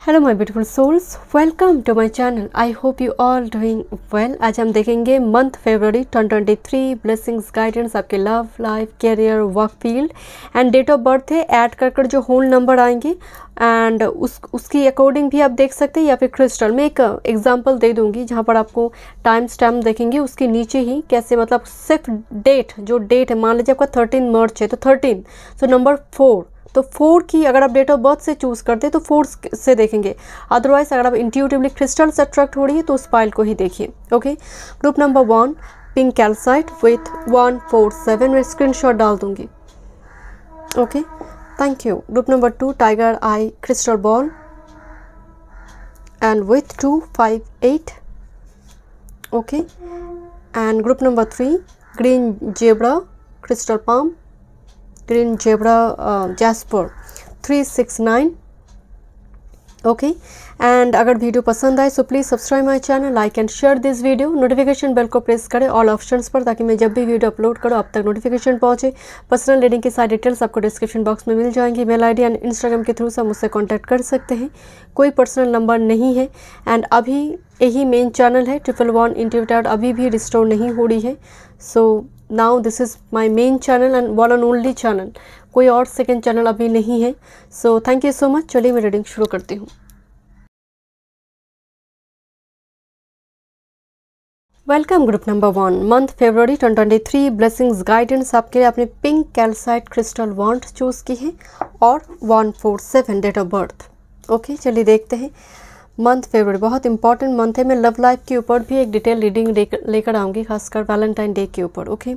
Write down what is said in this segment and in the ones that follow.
Hello my beautiful souls, welcome to my channel. I hope you all doing well. आज हम देखेंगे month फरवरी 2023 blessings guidance आपके love life career work field and date of birth है add कर जो whole number आएंगे and उसकी अकॉर्डिंग भी आप देख सकते हैं या फिर क्रिस्टल। मैं एक एग्जांपल दे दूंगी जहां पर आपको टाइम स्टैम्प देखेंगे उसके नीचे ही कैसे मतलब सिर्फ डेट जो डेट है, मान लीजिए आपका 13 मार्च है तो 13 तो नंबर 4 तो 4 की अगर आप डेट ऑफ बर्थ से चूज़ करते हैं तो 4 से देखेंगे। अदरवाइज अगर आप इंट्यूटिवली क्रिस्टल से अट्रैक्ट हो रही है तो उस फाइल को ही देखिए। Okay, group number 1 pink calcite with 147 में स्क्रीनशॉट डाल दूंगी। Okay, thank you. Group number 2 tiger eye crystal ball and with 258। Okay, and group number 3 green zebra crystal palm, green zebra jasper 369। Okay, and अगर video पसंद आए so please subscribe my channel, like and share this video. Notification bell को press करें all options पर ताकि मैं जब भी वीडियो अपलोड करूँ आप तक नोटिफिकेशन पहुँचे। पर्सनल रीडिंग की सारी डिटेल्स आपको डिस्क्रिप्शन बॉक्स में मिल जाएंगी। मेल आईडी एंड इंस्टाग्राम के थ्रू से मुझसे कॉन्टैक्ट कर सकते हैं। कोई पर्सनल नंबर नहीं है एंड अभी यही मेन चैनल है 111 इंटीग्रेटेड अभी भी रिस्टोर नहीं हो रही है। So now this is my main channel and one and only channel, कोई और सेकेंड चैनल अभी नहीं है। सो थैंक यू सो मच। चलिए मैं रीडिंग शुरू करती हूँ। वेलकम ग्रुप नंबर 1 मंथ फरवरी 2023 ब्लेसिंग्स गाइडेंस आपके लिए आपने पिंक कैल्साइट क्रिस्टल वॉन्ड चूज़ की है और 147 डेट ऑफ बर्थ। ओके, चलिए देखते हैं। मंथ फरवरी बहुत इंपॉर्टेंट मंथ है। मैं लव लाइफ के ऊपर भी एक डिटेल रीडिंग लेकर आऊँगी, खासकर वैलेंटाइन डे के ऊपर। ओके,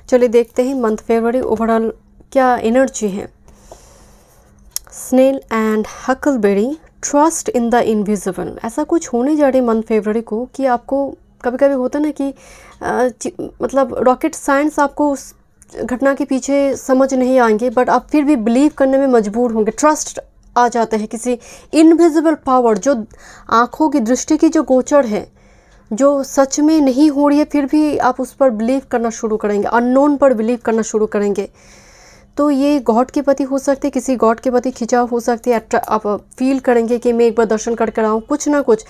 चलिए देखते हैं मंथ फरवरी ओवरऑल क्या एनर्जी है। Snail and huckleberry trust in the invisible, ऐसा कुछ होने जा रही है मंथ फरवरी को कि आपको कभी कभी होता है ना कि मतलब रॉकेट साइंस आपको उस घटना के पीछे समझ नहीं आएंगे बट आप फिर भी बिलीव करने में मजबूर होंगे। ट्रस्ट आ जाते हैं किसी इनविजिबल पावर जो आँखों की दृष्टि की जो गोचर है, जो सच में नहीं हो रही है, फिर भी आप उस पर बिलीव करना शुरू करेंगे, अननोन पर बिलीव करना शुरू करेंगे। तो ये गॉड के प्रति हो सकते हैं, किसी गॉड के प्रति खिंचाव हो सकती है। आप फील करेंगे कि मैं एक बार दर्शन करके आऊँ, कुछ ना कुछ।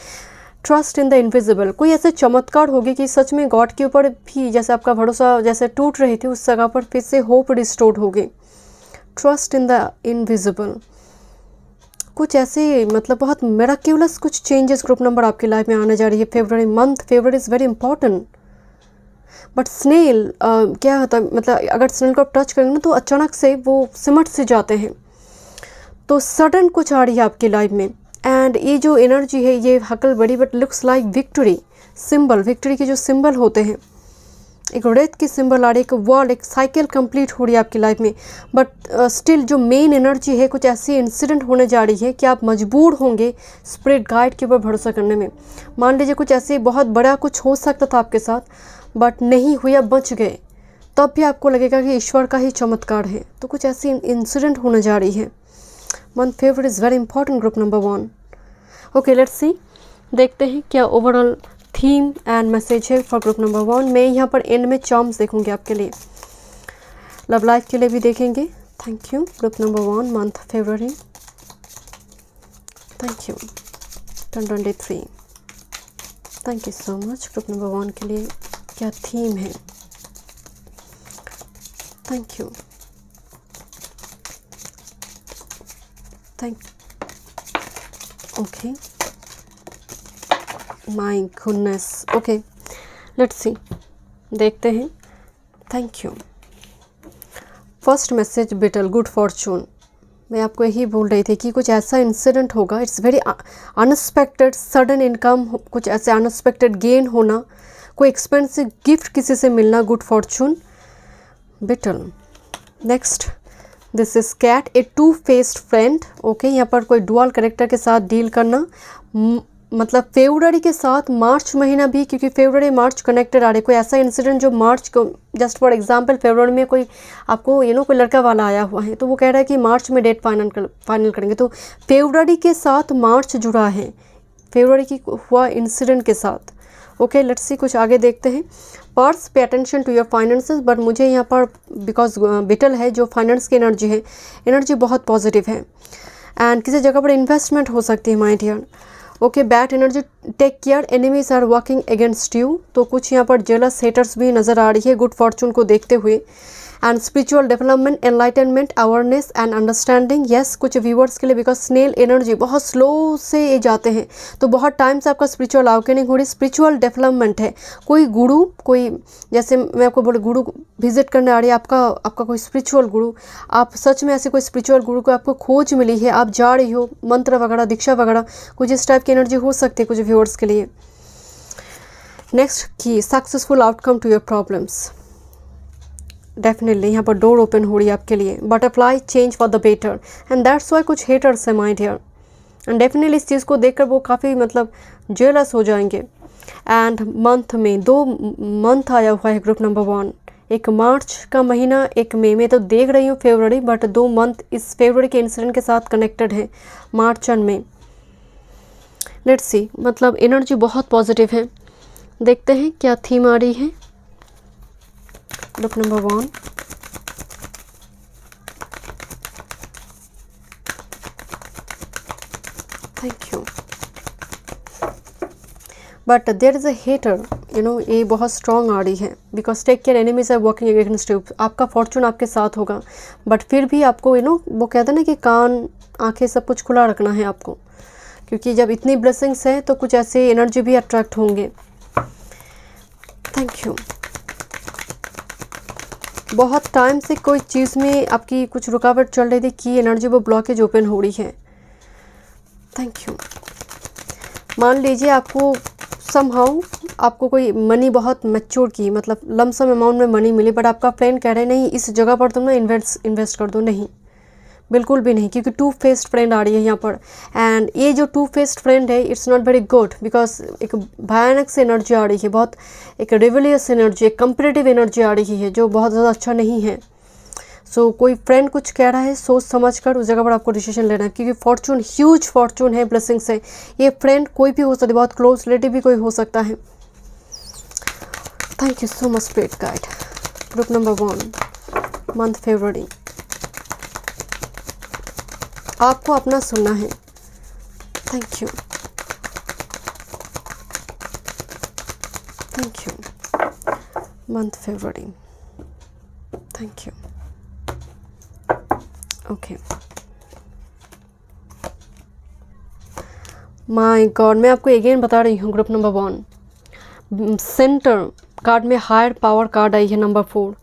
ट्रस्ट इन द इनविजिबल, कोई ऐसे चमत्कार होगी कि सच में गॉड के ऊपर भी जैसे आपका भरोसा जैसे टूट रही थी उस जगह पर फिर से होप रिस्टोर्ड होगी। ट्रस्ट इन द इनविजिबल, कुछ ऐसे मतलब बहुत मिराक्युलस कुछ चेंजेस ग्रुप नंबर आपकी लाइफ में आने जा रही है। February month February is very important. But snail क्या होता है, मतलब अगर स्नेल को आप टच करेंगे ना तो अचानक से वो सिमट से जाते हैं। तो सडन कुछ आ रही है आपकी लाइफ में एंड ये जो एनर्जी है ये Huckleberry but looks like victory symbol, victory के जो सिंबल होते हैं, एक रेत की सिंबल आ रही है, एक वर्ल्ड एक साइकिल कंप्लीट हो रही है आपकी लाइफ में। बट स्टिल जो मेन एनर्जी है कुछ ऐसी इंसिडेंट होने जा रही है कि आप मजबूर होंगे स्पिरिट गाइड के ऊपर भरोसा करने में। मान लीजिए कुछ ऐसे बहुत बड़ा कुछ हो सकता था आपके साथ बट नहीं हुआ, बच गए, तब भी आपको लगेगा कि ईश्वर का ही चमत्कार है। तो कुछ ऐसी इंसिडेंट होने जा रही है। Month February is very important group number 1। Okay, let's see, देखते हैं क्या ओवरऑल थीम एंड मैसेज है फॉर ग्रुप नंबर 1। मैं यहाँ पर एंड में चार्म्स देखूंगी आपके लिए, लव लाइफ के लिए भी देखेंगे। Thank you group number 1 month February, thank you 2023, thank you so much. Group number 1 के लिए क्या थीम है, thank you, okay, my goodness. Okay, let's see, देखते हैं। Thank you. First message beetle good fortune, मैं आपको यही बोल रही थी कि कुछ ऐसा इंसिडेंट होगा, it's very unexpected, sudden income, कुछ ऐसे अनएक्सपेक्टेड गेन होना, कोई एक्सपेंसिव गिफ्ट किसी से मिलना, good fortune beetle. Next this is cat a two faced friend. Okay, यहाँ पर कोई डुअल कैरेक्टर के साथ डील करना, मतलब फरवरी के साथ मार्च महीना भी, क्योंकि फरवरी मार्च कनेक्टेड आ रहे। कोई ऐसा इंसिडेंट जो मार्च को, जस्ट फॉर एग्जांपल फरवरी में कोई आपको कोई लड़का वाला आया हुआ है तो वो कह रहा है कि मार्च में डेट फाइनल करेंगे, तो फरवरी के साथ मार्च जुड़ा है, फरवरी की हुआ इंसिडेंट के साथ। ओके, लेट्स सी, कुछ आगे देखते हैं। Purse pay attention to your finances, but मुझे यहाँ पर बिकॉज बिटल है जो फाइनेंस की एनर्जी है, एनर्जी बहुत पॉजिटिव है एंड किसी जगह पर इन्वेस्टमेंट हो सकती है my dear. Okay, bad energy, take care, enemies are working against you. तो कुछ यहाँ पर जेलस हेटर्स भी नज़र आ रही है गुड फॉर्चून को देखते हुए। And spiritual development, enlightenment, awareness and understanding, yes कुछ व्यूअर्स के लिए, बिकॉज स्नेल एनर्जी बहुत स्लो से ये जाते हैं, तो बहुत टाइम से आपका स्पिरिचुअल अवेकनिंग हो रही, स्पिरिचुअल डेवलपमेंट है। कोई गुरु, कोई जैसे मैं आपको बोले गुरु विजिट करने आ रही है, आपका कोई स्पिरिचुअल गुरु, आप सच में ऐसे कोई स्पिरिचुअल गुरु को आपको खोज मिली है, आप जा रही हो, मंत्र वगैरह, दीक्षा वगैरह, कुछ इस टाइप की एनर्जी हो सकती है कुछ व्यूअर्स के लिए। Next key successful outcome to your problems, definitely यहाँ पर डोर ओपन हो रही है आपके लिए। Butterfly, change for the better, and that's why कुछ हेटर्स है माय डियर, एंड डेफिनेटली इस चीज़ को देखकर वो काफ़ी मतलब जेलस हो जाएंगे। एंड मंथ में 2 मंथ आया हुआ है ग्रुप नंबर 1, एक मार्च का महीना, एक मई में, तो देख रही हूँ फरवरी, बट 2 मंथ इस फरवरी के इंसिडेंट के साथ कनेक्टेड है, मार्च एंड मई। लेट्स सी, मतलब एनर्जी बहुत पॉजिटिव है। देखते हैं क्या थीम आ रही है group number 1। Thank you. But there is a hater, ये बहुत स्ट्रॉन्ग आ रही है, because take care, enemies are working against you. आपका फॉर्चून आपके साथ होगा, बट फिर भी आपको वो कहते हैं ना कि कान आंखें सब कुछ खुला रखना है आपको, क्योंकि जब इतनी ब्लेसिंग्स हैं तो कुछ ऐसे एनर्जी भी अट्रैक्ट होंगे। Thank you. बहुत टाइम से कोई चीज़ में आपकी कुछ रुकावट चल रही थी, की एनर्जी वो ब्लॉकेज ओपन हो रही है। Thank you. मान लीजिए आपको समहाउ आपको कोई मनी बहुत मैच्योर की, मतलब लमसम अमाउंट में मनी मिली, बट आपका फ्रेंड कह रहे नहीं इस जगह पर तुम ना इन्वेस्ट कर दो। नहीं, बिल्कुल भी नहीं, क्योंकि 2 फेस्ड फ्रेंड आ रही है यहाँ पर। एंड ये जो 2 फेस्ड फ्रेंड है, it's not very good, because एक भयानक से एनर्जी आ रही है, बहुत एक रिविलियस एनर्जी, एक कंपेटिटिव एनर्जी आ रही है, जो बहुत ज़्यादा अच्छा नहीं है। सो कोई फ्रेंड कुछ कह रहा है, सोच समझ कर उस जगह पर आपको डिसीजन लेना है, क्योंकि फॉर्चून, ह्यूज फॉर्चून है, ब्लेसिंग्स है। ये फ्रेंड कोई भी हो सकता है, बहुत क्लोज रिलेटिव भी कोई हो सकता है। Thank you so much spirit guide. Group number 1, month February, आपको अपना सुनना है। Thank you, thank you. Month February, thank you. Okay, my god, मैं आपको अगेन बता रही हूँ ग्रुप नंबर 1 सेंटर कार्ड में हायर पावर कार्ड आई है नंबर 4।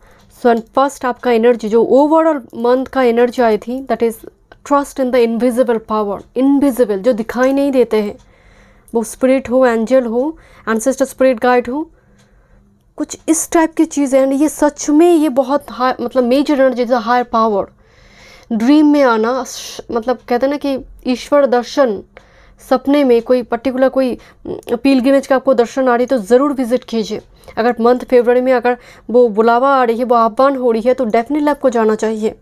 सो फर्स्ट आपका एनर्जी जो ओवरऑल मंथ का एनर्जी आई थी, that is trust in the invisible power. Invisible जो दिखाई नहीं देते हैं, वो स्पिरिट हो, एंजल हो, एंसेस्टर स्पिरिट गाइड हो, कुछ इस टाइप की चीज़ें हैं। ये सच में ये बहुत हाई, मतलब major energy, higher power. Dream में आना, मतलब कहते हैं ना कि ईश्वर दर्शन, सपने में कोई पर्टिकुलर कोई पिलग्रिमेज का आपको दर्शन आ रही है तो ज़रूर विजिट कीजिए। अगर मंथ फरवरी में अगर वो बुलावा आ रही है, वो आह्वान हो रही है, तो डेफिनेटली आपको जाना चाहिए।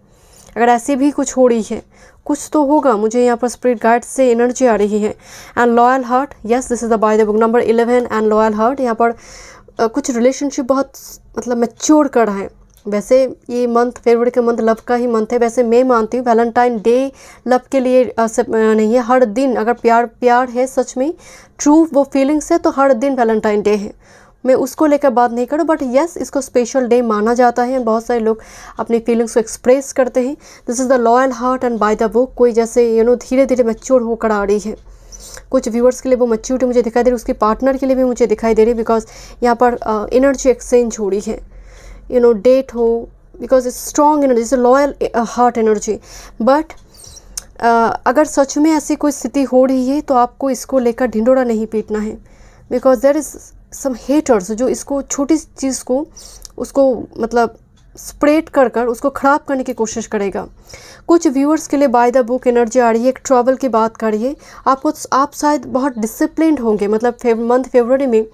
अगर ऐसे भी कुछ हो रही है, कुछ तो होगा। मुझे यहाँ पर स्पिरिट गाइड से एनर्जी आ रही है। And loyal heart, yes this is the by the book number 11 and loyal heart. यहाँ पर कुछ रिलेशनशिप बहुत मतलब मैच्योर कर रहा है। वैसे ये मंथ फरवरी का मंथ लव का ही मंथ है। वैसे मैं मानती हूँ वैलेंटाइन डे लव के लिए नहीं है। हर दिन अगर प्यार है सच में, ट्रू वो फीलिंग्स है, तो हर दिन वैलेंटाइन डे है। मैं उसको लेकर बात नहीं करूँ, बट यस इसको स्पेशल डे माना जाता है। बहुत सारे लोग अपनी फीलिंग्स को एक्सप्रेस करते हैं। This is the loyal heart and by the book. कोई जैसे धीरे धीरे मैच्योर होकर आ रही है। कुछ व्यूअर्स के लिए वो मैच्योरिटी मुझे दिखाई दे रही है, उसके पार्टनर के लिए भी मुझे दिखाई दे रही है, बिकॉज यहाँ पर एनर्जी एक्सचेंज हो रही है। डेट हो, because it's strong energy, it's loyal heart energy. But अगर सच में ऐसी कोई स्थिति हो रही है तो आपको इसको लेकर ढिंडोरा नहीं पीटना है, because there is some haters जो इसको छोटी चीज़ को उसको मतलब स्प्रेड कर उसको ख़राब करने की कोशिश करेगा। कुछ व्यूअर्स के लिए बाय द बुक एनर्जी आ रही है। एक ट्रैवल की बात करिए, आप शायद बहुत डिसिप्लिन्ड होंगे। मतलब मंथ फरवरी में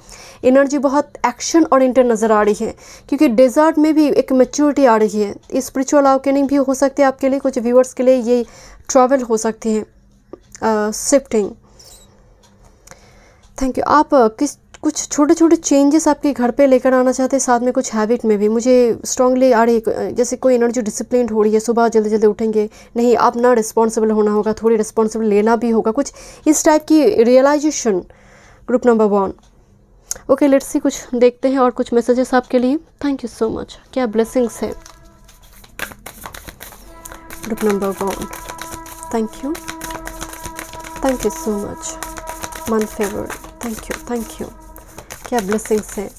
एनर्जी बहुत एक्शन ओरिएंटेड नज़र आ रही है, क्योंकि डेजर्ट में भी एक मैच्योरिटी आ रही है। स्पिरिचुअल अवेकनिंग भी हो सकती है आपके लिए। कुछ व्यूअर्स के लिए ये ट्रैवल हो सकती है, शिफ्टिंग। Thank you. आप कुछ छोटे छोटे चेंजेस आपके घर पे लेकर आना चाहते हैं, साथ में कुछ हैबिट में भी मुझे स्ट्रांगली आ रही है। जैसे कोई एनर्जी डिसिप्लिन हो रही है, सुबह जल्दी जल्दी उठेंगे, नहीं आप ना रिस्पॉन्सिबल होना होगा, थोड़ी रिस्पॉन्सिबल लेना भी होगा, कुछ इस टाइप की realization group number 1। Okay let's see, कुछ देखते हैं और कुछ मैसेजेस आपके लिए। Thank you so much. क्या ब्लेसिंग्स है group number 1। Thank you so much. Month favourite, thank you. क्या ब्लेसिंग्स है।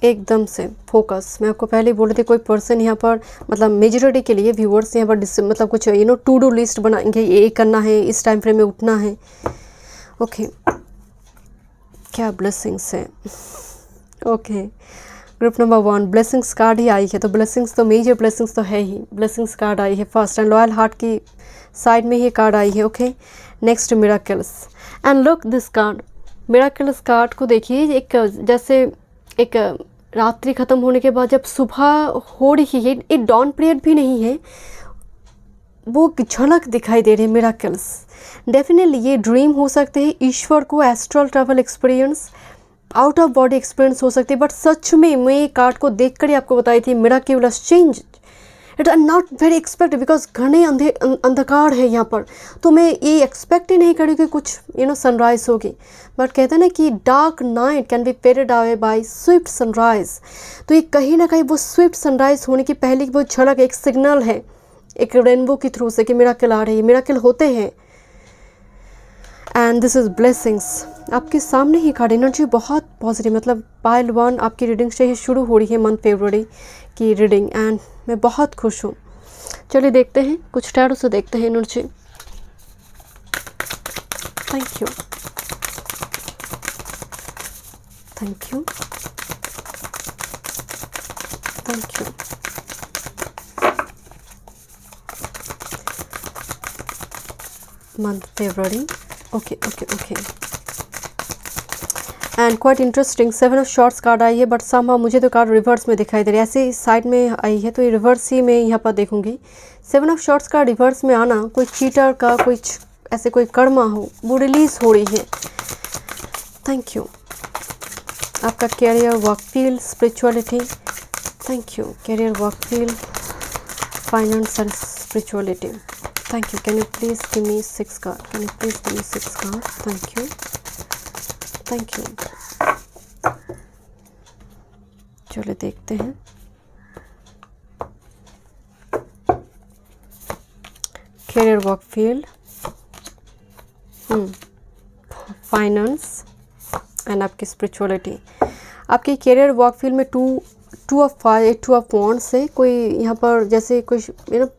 एकदम से फोकस। मैं आपको पहले ही बोल रही थी, कोई पर्सन यहाँ पर मतलब मेजॉरिटी के लिए व्यूअर्स यहाँ पर मतलब कुछ टू डू लिस्ट बनाएंगे, ये करना है, इस टाइम फ्रेम में उठना है। ओके क्या ब्लेसिंग्स है। Okay group number 1 blessings card ही आई है, तो ब्लेसिंग्स तो मेजर ब्लेसिंग्स तो है ही। ब्लेसिंग्स कार्ड आई है फर्स्ट, एंड लॉयल हार्ट की साइड में ही कार्ड आई है। Okay next miracles, and look this card. Miracles card को देखिए, एक जैसे एक रात्रि ख़त्म होने के बाद जब सुबह हो रही है, एक डॉन पीरियड भी नहीं है, वो झलक दिखाई दे रही है मिराकल्स। डेफिनेटली ये ड्रीम हो सकते हैं, ईश्वर को astral travel experience, out of body experience हो सकती है, बट सच में मैं कार्ड को देखकर ही आपको बताई थी miraculous change. It are not very expect, because घने अंधकार है यहाँ पर, तो मैं ये एक्सपेक्ट ही नहीं करी कि कुछ सनराइज होगी। बट कहते हैं ना कि dark night can be faded away by Swift sunrise. तो ये कहीं ना कहीं वो स्विफ्ट सनराइज होने की पहले की वो झलक, एक सिग्नल है, एक रेनबो के थ्रू से कि मिराकल आ रही है, मिराकल होते हैं। And this is blessings. आपके सामने ही कार्ड, एनर्जी बहुत पॉजिटिव, मतलब पाइल 1 आपकी रीडिंग से ही शुरू हो रही है मंथ फरवरी की रीडिंग, एंड मैं बहुत खुश हूँ। चलिए देखते हैं, कुछ टैरो से देखते हैं energy. Thank you, thank you, thank you. Month February, okay okay okay. And quite interesting 7 of shorts card आई है, बट समहाउ मुझे तो कार्ड रिवर्स में दिखाई दे रही है, ऐसे साइड में आई है, तो ये रिवर्स ही मैं यहाँ पर देखूंगी। 7 ऑफ शॉर्ट्स का रिवर्स में आना, कोई चीटर का कोई ऐसे कोई कर्मा हो, वो रिलीज हो रही है। Thank you. आपका career, work field, spirituality, thank you. Career, work field, finance and spirituality, thank you. Can you please give me 6 card, can you please give me 6 card, thank you, thank you. चलो देखते हैं। Career, work field, finance and आपकी spirituality. आपके career work field में two of wands से कोई यहाँ पर जैसे कुछ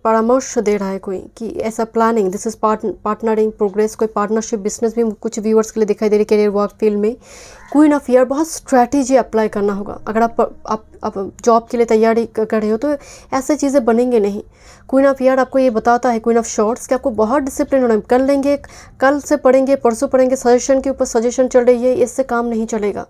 परामर्श दे रहा है कोई, कि ऐसा planning, this is partnering progress, कोई पार्टनरशिप बिजनेस भी कुछ व्यूअर्स के लिए दिखाई दे रही है। कैरियर वर्क फील्ड में क्वीन ऑफ ईयर, बहुत स्ट्रैटेजी अप्लाई करना होगा। अगर आप जॉब के लिए तैयारी कर रहे हो तो ऐसे चीज़ें बनेंगे नहीं। क्वीन ऑफ ईयर आपको ये बताता है, क्वीन ऑफ शॉर्ट्स, कि आपको बहुत डिसिप्लिन होना है। कर लेंगे, कल से पढ़ेंगे, परसों पढ़ेंगे, सजेशन के ऊपर सजेशन चल रही है, इससे काम नहीं चलेगा।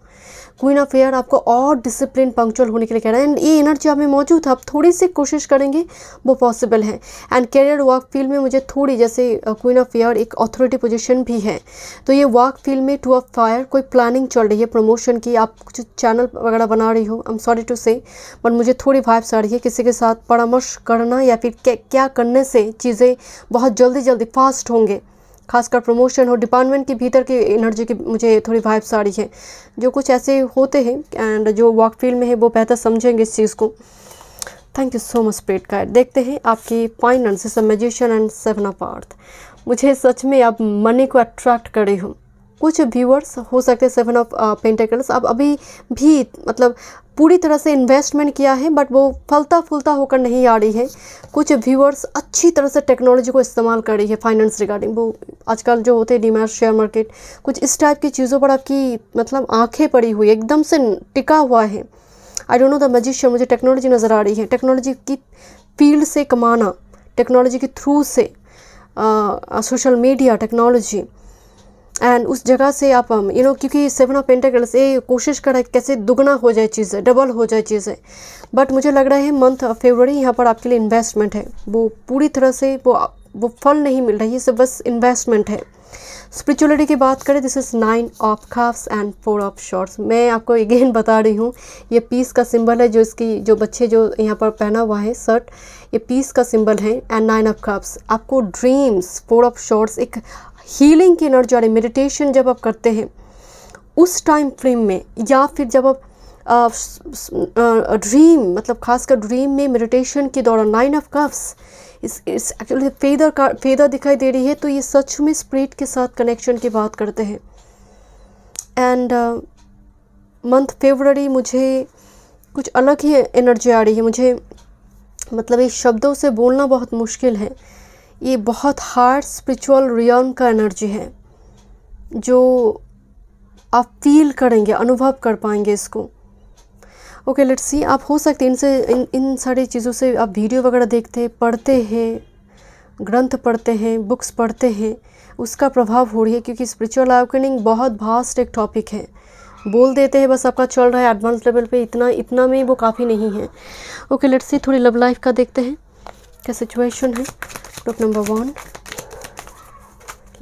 क्वीन ऑफ एयर आपको और डिसिप्लिन, पंक्चुअल होने के लिए कह रहा है, एंड ये एनर्जी आप में मौजूद है। आप थोड़ी सी कोशिश करेंगे, वो पॉसिबल है। एंड कैरियर वर्क फील्ड में मुझे थोड़ी, जैसे क्वीन ऑफ एयर एक अथॉरिटी पोजीशन भी है, तो ये वर्क फील्ड में 2 ऑफ फायर, कोई प्लानिंग चल रही है प्रमोशन की, आप कुछ चैनल वगैरह बना रही हो, आई एम सॉरी टू से, बट मुझे थोड़ी वाइब्स आ रही है किसी के साथ परामर्श करना, या फिर क्या करने से चीज़ें बहुत जल्दी फास्ट होंगे, खासकर प्रमोशन हो, डिपार्टमेंट के भीतर की एनर्जी की मुझे थोड़ी वाइब्स आ रही है। जो कुछ ऐसे होते हैं एंड जो वर्क फील्ड में है वो बेहतर समझेंगे इस चीज़ को। Thank you so much spirit guide. देखते हैं आपकी finance, magician and 7 of earth. मुझे सच में आप मनी को अट्रैक्ट कर रही हूँ। कुछ व्यूअर्स हो सकते हैं 7 ऑफ पेंटिकल्स, अब अभी भी मतलब पूरी तरह से इन्वेस्टमेंट किया है, बट वो फलता फूलता होकर नहीं आ रही है। कुछ व्यूअर्स अच्छी तरह से टेक्नोलॉजी को इस्तेमाल कर रही है फाइनेंस रिगार्डिंग, वो आजकल जो होते हैं डीमैट, शेयर मार्केट, कुछ इस टाइप की चीज़ों पर आपकी मतलब आंखें पड़ी हुई, एकदम से टिका हुआ है। आई डोंट नो द मैजिशियन, मुझे टेक्नोलॉजी नज़र आ रही है। टेक्नोलॉजी की फील्ड से कमाना, टेक्नोलॉजी के थ्रू से, सोशल मीडिया टेक्नोलॉजी, एंड उस जगह से आप क्योंकि 7 ऑफ पेंटिकल्स ये कोशिश कर रहा है कैसे दुगना हो जाए चीज़ें, डबल हो जाए चीज़ें। बट मुझे लग रहा है मंथ ऑफ फरवरी यहाँ पर आपके लिए इन्वेस्टमेंट है, वो पूरी तरह से वो फल नहीं मिल रही है, सिर्फ बस इन्वेस्टमेंट है। स्पिरिचुअलिटी की बात करें, this is 9 of cups and 4 of shorts. मैं आपको अगेन बता रही हूँ, ये पीस का सिंबल है, जो इसकी जो बच्चे जो यहाँ पर पहना हुआ है शर्ट, ये पीस का सिंबल है। एंड 9 ऑफ कप्स आपको ड्रीम्स, 4 ऑफ शॉर्ट्स एक हीलिंग की एनर्जी आ रही। मेडिटेशन जब आप करते हैं उस टाइम फ्रेम में, या फिर जब आप ड्रीम, मतलब खासकर ड्रीम में मेडिटेशन के दौरान, 9 ऑफ कप्स इस एक्चुअली फेदर दिखाई दे रही है, तो ये सच में स्पिरिट के साथ कनेक्शन की बात करते हैं। एंड मंथ फरवरी मुझे कुछ अलग ही एनर्जी आ रही है। मुझे मतलब ये शब्दों से बोलना बहुत मुश्किल है, ये बहुत हार्ड स्पिरिचुअल रियल्म का एनर्जी है, जो आप फील करेंगे, अनुभव कर पाएंगे इसको। ओके लेट्स सी, आप हो सकते हैं इन सारी चीज़ों से आप वीडियो वगैरह देखते हैं, पढ़ते हैं, ग्रंथ पढ़ते हैं, बुक्स पढ़ते हैं, उसका प्रभाव हो रही है। क्योंकि स्पिरिचुअल अवेकनिंग बहुत वास्ट एक टॉपिक है, बोल देते हैं बस आपका चल रहा है एडवांस लेवल पे, इतना में वो काफ़ी नहीं है। ओके लेट्स सी, थोड़ी लव लाइफ का देखते हैं क्या सिचुएशन है। ग्रुप नंबर 1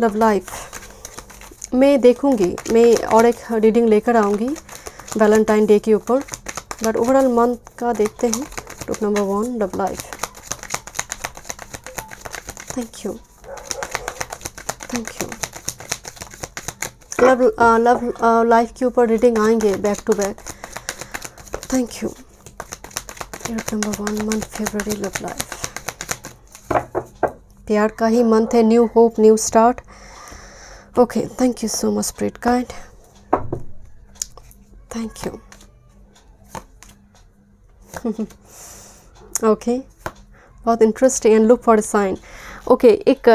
लव लाइफ मैं देखूंगी, मैं और एक रीडिंग लेकर आऊँगी वैलेंटाइन डे के ऊपर, बट ओवरऑल मंथ का देखते हैं। Group number 1 love life. Thank you, thank you. Love life के ऊपर रीडिंग आएंगे back to back. Thank you. Group number 1 month February love life. प्यार का ही मंथ है, new hope, new start. Okay thank you so much spirit guide, thank you. Okay बहुत interesting. And look for a sign. Okay एक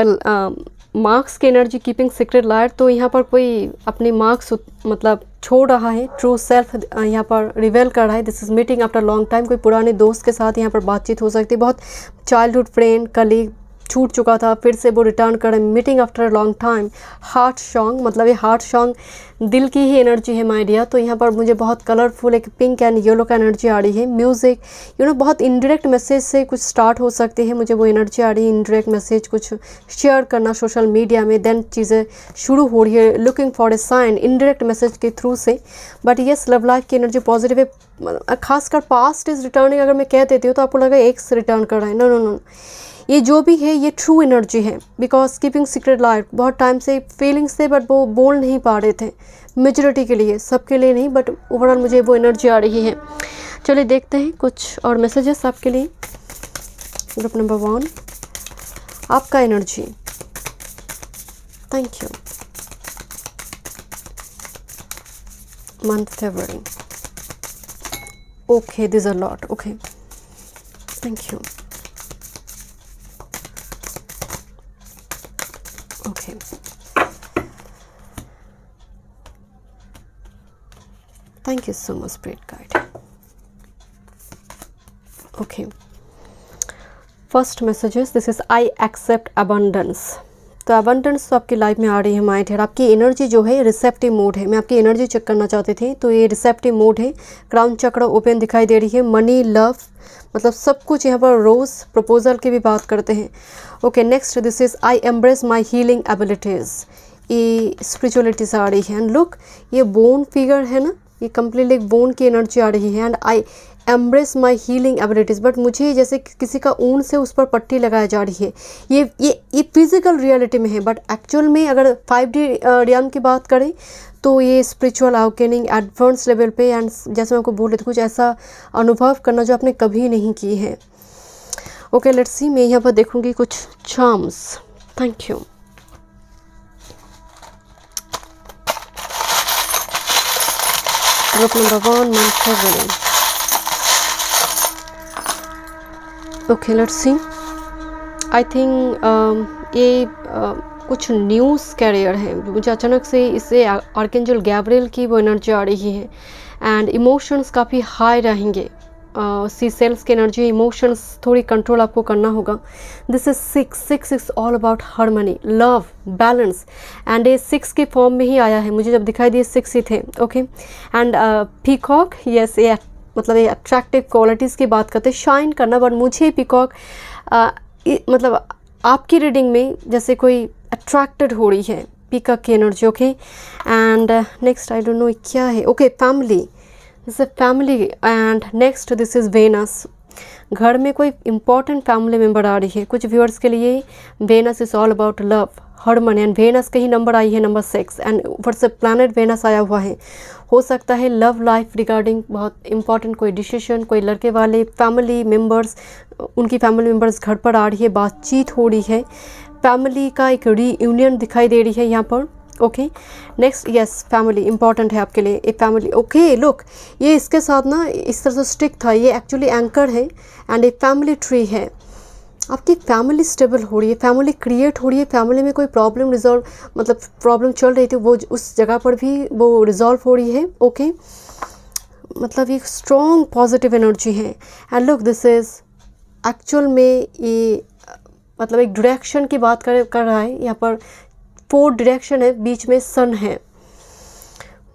marks की energy, keeping secret liar, तो यहाँ पर कोई अपने मार्क्स मतलब छोड़ रहा है, ट्रू सेल्फ यहाँ पर रिवेल कर रहा है। This is meeting after long time, कोई पुराने दोस्त के साथ यहाँ पर बातचीत हो सकती है, बहुत चाइल्डहुड फ्रेंड, कलीग छूट चुका था, फिर से वो रिटर्न कर रहे हैं, meeting after long time. Heart song, मतलब ये हार्ट सॉन्ग दिल की ही एनर्जी है माय डियर। तो यहाँ पर मुझे बहुत कलरफुल एक पिंक एंड येलो का एनर्जी आ रही है। म्यूज़िक बहुत इनडायरेक्ट मैसेज से कुछ स्टार्ट हो सकती है, मुझे वो एनर्जी आ रही है। इनडायरेक्ट मैसेज कुछ शेयर करना सोशल मीडिया में, देन चीज़ें शुरू हो रही है। Looking for a sign indirect message के थ्रू से। बट येस लव लाइफ की एनर्जी पॉजिटिव है, खासकर पास्ट इज रिटर्निंग। अगर मैं कह देती हूँ तो आपको लगा एक्स रिटर्न कर रहा है, नो नो नो, ये जो भी है ये ट्रू एनर्जी है। बिकॉज कीपिंग सीक्रेट लाइफ बहुत टाइम से फीलिंग्स थे, बट वो बोल नहीं पा रहे थे, मेजॉरिटी के लिए, सबके लिए नहीं, बट ओवरऑल मुझे वो एनर्जी आ रही है। चलिए देखते हैं कुछ और मैसेजेस आपके लिए। ग्रुप नंबर 1 आपका energy. Thank you. Month February. Okay this a lot. Okay thank you. Okay. Thank you so much, Spirit Guide. Okay. First messages. This is I accept abundance. तो abundance तो आपकी life में आ रही है mind है। आपकी एनर्जी जो है रिसेप्टिव मोड है। मैं आपकी एनर्जी चेक करना चाहती थी, तो ये रिसेप्टिव मोड है। क्राउन चक्र ओपन दिखाई दे रही है। मनी, लव, मतलब सब कुछ यहाँ पर रोज़ प्रपोजल की भी बात करते हैं। Okay next this is I embrace my healing abilities. ये स्पिरिचुअलिटी से आ रही है। एंड लुक ये बोन फिगर है ना, ये कम्प्लीटली एक बोन की एनर्जी आ रही है। And I embrace my healing abilities. But मुझे जैसे किसी का ऊन से उस पर पट्टी लगाई जा रही है। ये फिजिकल रियलिटी में है, बट एक्चुअल में अगर 5D रियल्म की बात करें तो ये स्पिरिचुअल अवेकनिंग एडवांस लेवल पे। एंड जैसे मैं आपको बोल रही थी, कुछ ऐसा अनुभव करना जो आपने कभी नहीं की है। ओके लेट्स सी, मैं यहाँ पर देखूँगी कुछ charms. Thank you. Group number 1 month February. Okay let's C, I think ये कुछ न्यूज़ कैरियर है। मुझे अचानक से इससे आर्कएंजल गैब्रियल की वो एनर्जी आ रही है। एंड इमोशंस काफ़ी हाई रहेंगे। सी सेल्स की एनर्जी, इमोशंस थोड़ी कंट्रोल आपको करना होगा। This is 6 is all about harmony, love, balance, and ये 6 के फॉर्म में ही आया है। मुझे जब दिखाई दिए 6 ही थे। ओके, एंड पीकॉक, यस, ये मतलब ये अट्रैक्टिव क्वालिटीज़ की बात करते हैं, शाइन करना। बट मुझे पीकॉक मतलब आपकी रीडिंग में जैसे कोई अट्रैक्टेड हो रही है, पीकॉक की energy. Okay, and next I don't know क्या है। Okay, family, this is family, and next this is Venus. घर में कोई इंपॉर्टेंट फैमिली मेम्बर आ रही है। कुछ व्यूअर्स के लिए Venus is all about love, harmony, and Venus का ही नंबर आई है नंबर 6, एंड ऊपर से प्लैनेट वेनस आया हुआ है। हो सकता है लव लाइफ रिगार्डिंग बहुत इंपॉर्टेंट कोई डिसीजन, कोई लड़के वाले फैमिली मेम्बर्स, उनकी फैमिली मेम्बर्स घर पर आ रही है, बातचीत हो रही है, फैमिली का एक रीयूनियन दिखाई दे रही है यहाँ पर। Okay, next, yes, family important है आपके लिए, एक फैमिली। ओके, लुक, ये इसके साथ ना इस तरह से स्टिक था, ये एक्चुअली एंकर है एंड एक फैमिली ट्री है। आपकी फैमिली स्टेबल हो रही है, फैमिली क्रिएट हो रही है, फैमिली में कोई प्रॉब्लम रिजॉल्व, मतलब प्रॉब्लम चल रही थी, वो उस जगह पर भी वो रिजॉल्व हो रही है। ओके, मतलब ये स्ट्रॉन्ग पॉजिटिव एनर्जी है। And look, this is actual में ये मतलब एक डायरेक्शन की बात कर रहा है। यहाँ पर 4 डायरेक्शन है, बीच में सन है।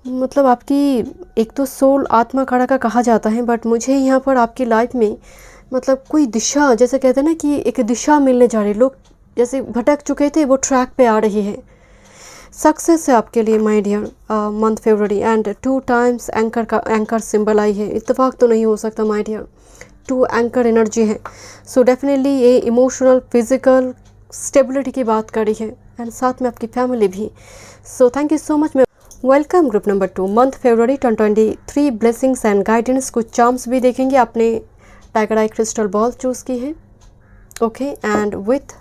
मतलब आपकी एक तो सोल, आत्मा खड़ा का कहा जाता है, बट मुझे यहाँ पर आपकी लाइफ में मतलब कोई दिशा, जैसे कहते हैं ना कि एक दिशा मिलने जा रही है, लोग जैसे भटक चुके थे वो ट्रैक पे आ रही है। सक्सेस है आपके लिए माय डियर, मंथ फरवरी, एंड 2 टाइम्स एंकर का एंकर सिंबल आई है। इत्तेफाक तो नहीं हो सकता माय डियर, 2 एंकर एनर्जी है। सो डेफिनेटली ये इमोशनल, फिजिकल स्टेबिलिटी की बात कर रही है, एंड साथ में आपकी फैमिली भी। So thank you so much. Welcome group number 2, month फरवरी 2023, ब्लेसिंग्स एंड गाइडेंस। कुछ चार्म्स भी देखेंगे। आपने tiger eye crystal ball choose की है। Okay, and with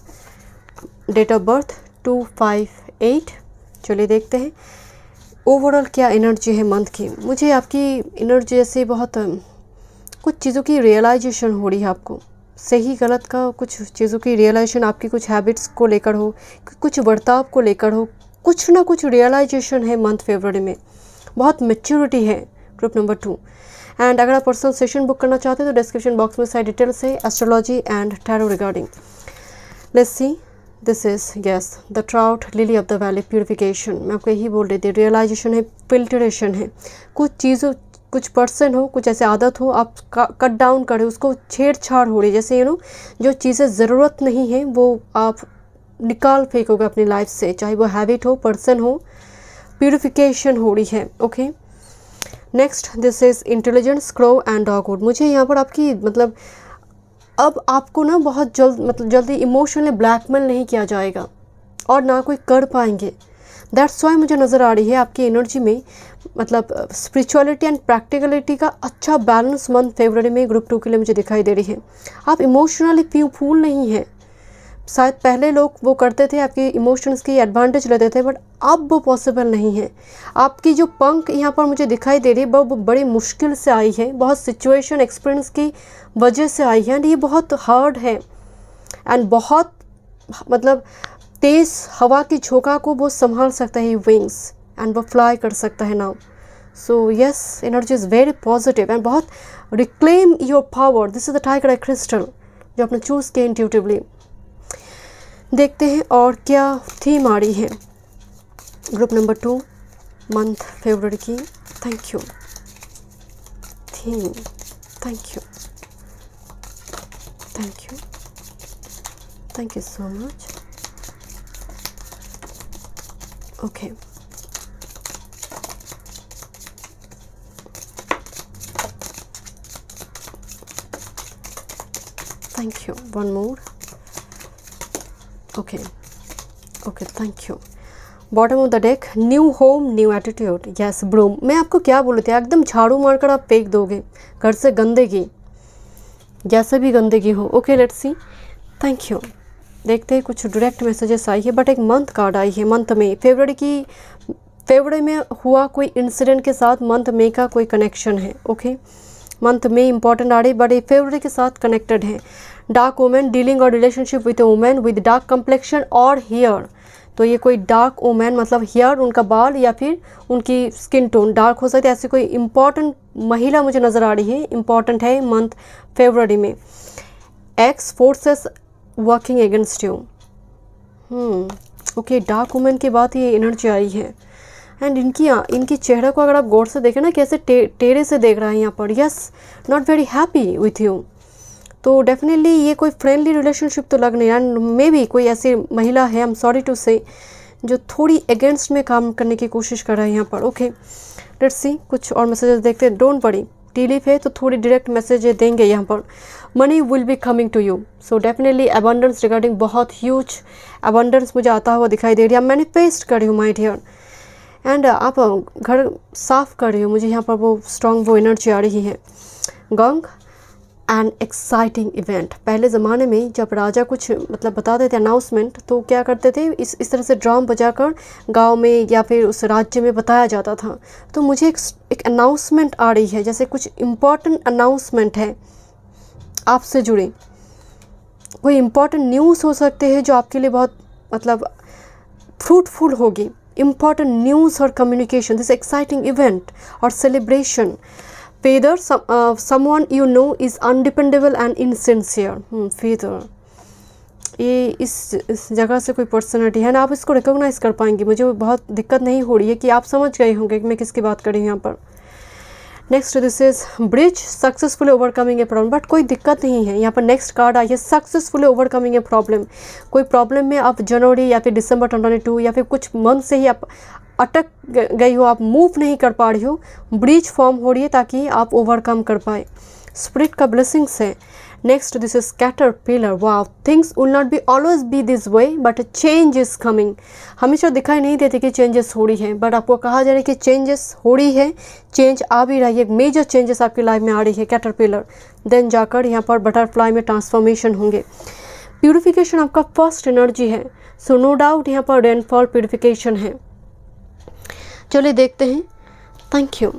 date of birth 258। चलिए देखते हैं ओवरऑल क्या एनर्जी है मंथ की। मुझे आपकी एनर्जी जैसे बहुत कुछ चीज़ों की रियलाइजेशन हो रही है आपको, सही गलत का कुछ चीज़ों की रियलाइजेशन, आपकी कुछ हैबिट्स को लेकर हो, कुछ बर्ताव को लेकर हो, कुछ ना कुछ रियलाइजेशन है मंथ फरवरी में। बहुत मैच्योरिटी है ग्रुप नंबर 2। एंड अगर आप पर्सनल सेशन बुक करना चाहते हैं तो डिस्क्रिप्शन बॉक्स में सारी डिटेल्स है astrology and tarot regarding. Let's see, this is yes the trout lily of the valley, purification. मैं आपको यही बोल रही थी, रियलाइजेशन है, फिल्ट्रेशन है। कुछ चीज़ों, कुछ पर्सन हो, कुछ ऐसे आदत हो, आप कट डाउन करें, उसको छेड़छाड़ हो रही है, जैसे जो चीज़ें ज़रूरत नहीं है वो आप निकाल फेंकोगे अपनी लाइफ से, चाहे वो हैबिट हो, पर्सन हो, प्यूरिफिकेशन हो रही है। Okay, next, this is intelligence, crow and dogwood. मुझे यहाँ पर आपकी मतलब अब आपको ना बहुत जल्दी इमोशनली ब्लैकमेल नहीं किया जाएगा और ना कोई कर पाएंगे। दैट्स वाई मुझे नज़र आ रही है आपकी एनर्जी में मतलब स्पिरिचुअलिटी एंड प्रैक्टिकलिटी का अच्छा बैलेंस मंथ फरवरी में ग्रुप 2 के लिए मुझे दिखाई दे रही है। आप इमोशनली फूल नहीं है। शायद पहले लोग वो करते थे, आपके इमोशंस की एडवांटेज लेते थे, बट अब वो पॉसिबल नहीं है। आपकी जो पंख यहाँ पर मुझे दिखाई दे रही है वो बड़ी मुश्किल से आई है, बहुत सिचुएशन एक्सपीरियंस की वजह से आई है, एंड ये बहुत हार्ड है एंड बहुत मतलब तेज़ हवा की झोंका को वो संभाल सकता है विंग्स, एंड वो फ्लाई कर सकता है now. So yes, energy is very positive and बहुत reclaim your power. This is the tiger eye crystal जो आपने चूज़ किया इंट्यूटिवली। देखते हैं और क्या थीम आ रही है ग्रुप नंबर 2 मंथ फरवरी की। Thank you theme, thank you, thank you, thank you so much. Okay, thank you, one more. Okay, okay, thank you. Bottom of the deck, new home new attitude, yes broom. मैं आपको क्या बोल रही थी, एकदम झाड़ू मारकर आप फेंक दोगे घर से गंदगी, जैसे भी गंदगी हो। Okay, let's C, thank you. देखते हैं कुछ डायरेक्ट मैसेजेस आई है, बट एक मंथ कार्ड आई है। मंथ में फरवरी में हुआ कोई इंसिडेंट के साथ मंथ में का कोई कनेक्शन है। ओके, मंथ में इंपॉर्टेंट आ रही, बट ये फरवरी के साथ कनेक्टेड है। डार्क वुमेन, डीलिंग और relationship with A women with dark complexion और हेयर, तो ये कोई डार्क ओमैन मतलब हेयर, उनका बाल या फिर उनकी स्किन टोन डार्क हो सकती है, ऐसी कोई इम्पॉर्टेंट महिला मुझे नज़र आ रही है, इम्पॉर्टेंट है मंथ फरवरी में। X forces working against you. Okay, dark women के बाद ये एनर्जी आई है। एंड इनकी चेहरे को अगर आप गौर से देखें ना, कैसे टेढ़े से देख रहा है यहाँ पर। Yes, not very happy with you. तो डेफिनेटली ये कोई फ्रेंडली रिलेशनशिप तो लग नहीं। एंड मे बी कोई ऐसी महिला है, आई एम सॉरी टू से, जो थोड़ी अगेंस्ट में काम करने की कोशिश कर रहा है यहाँ पर। ओके, लेट्स सी कुछ और मैसेजेस देखते हैं। डोंट वरी, टी लीफ है तो थोड़ी डायरेक्ट मैसेज देंगे यहाँ पर। Money will be coming to you, so definitely abundance regarding बहुत ह्यूज अबंडेंस मुझे आता हुआ दिखाई दे रही है। मैनिफेस्ट कर रही हूँ माय डियर। एंड आप घर साफ कर रही हो, मुझे यहाँ पर वो स्ट्रॉन्ग वो एनर्जी आ रही है। गंग एंड एक्साइटिंग इवेंट। पहले ज़माने में जब राजा कुछ मतलब बताते थे अनाउंसमेंट, तो क्या करते थे, इस तरह से ड्रम बजाकर गांव में या फिर उस राज्य में बताया जाता था। तो मुझे एक अनाउंसमेंट आ रही है, जैसे कुछ इम्पॉर्टेंट अनाउंसमेंट है आपसे जुड़े। कोई इम्पॉर्टेंट न्यूज़ हो सकते हैं जो आपके लिए बहुत मतलब फ्रूटफुल होगी। इम्पॉर्टेंट न्यूज़ और कम्युनिकेशन, दिस एक्साइटिंग इवेंट और celebration. Feather, someone you know is undependable and insincere। Feather, ये इस जगह से कोई पर्सनैलिटी है ना, आप इसको रिकॉग्नाइज कर पाएंगे। मुझे बहुत दिक्कत नहीं हो रही है कि आप समझ गए होंगे कि मैं किसकी बात कर रही हूँ यहाँ पर। Next this is bridge, successfully overcoming a problem. But कोई दिक्कत नहीं है यहाँ पर। नेक्स्ट कार्ड आई है सक्सेसफुली ओवरकमिंग ए प्रॉब्लम। कोई प्रॉब्लम में आप जनवरी या फिर दिसंबर 2022 या फिर कुछ मंथ से ही आप अटक गई हो, आप मूव नहीं कर पा रही हो, ब्रिज फॉर्म हो रही है ताकि आप ओवरकम कर पाए। स्पिरिट का ब्लेसिंग्स है। Next this is caterpillar. Wow, things will not be always be this way but change is coming. हमेशा दिखाई नहीं देती कि चेंजेस हो रही है, बट आपको कहा जा रहा है कि चेंजेस हो रही है, चेंज आ भी रही है, मेजर चेंजेस आपकी लाइफ में आ रही है कैटरपिलर। देन जाकर यहाँ पर बटरफ्लाई में ट्रांसफॉर्मेशन होंगे। प्यूरिफिकेशन आपका फर्स्ट एनर्जी है, सो नो डाउट यहाँ पर रेनफॉल प्यूरिफिकेशन है। चलिए देखते हैं। Thank you.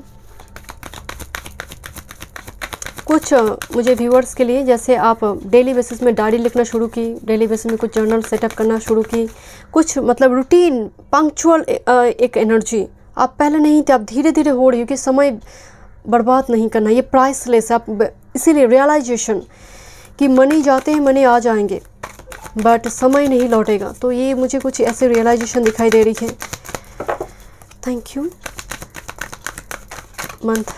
कुछ मुझे व्यूअर्स के लिए, जैसे आप डेली बेसिस में डायरी लिखना शुरू की, डेली बेसिस में कुछ जर्नल सेटअप करना शुरू की, कुछ मतलब रूटीन पंक्चुअल एक एनर्जी आप पहले नहीं थे, आप धीरे धीरे हो रही हो कि समय बर्बाद नहीं करना, ये प्राइसलेस है। आप इसीलिए रियलाइजेशन कि मनी जाते हैं, मनी आ जाएंगे, बट समय नहीं लौटेगा। तो ये मुझे कुछ ऐसे रियलाइजेशन दिखाई दे रही है। Thank you. मंथ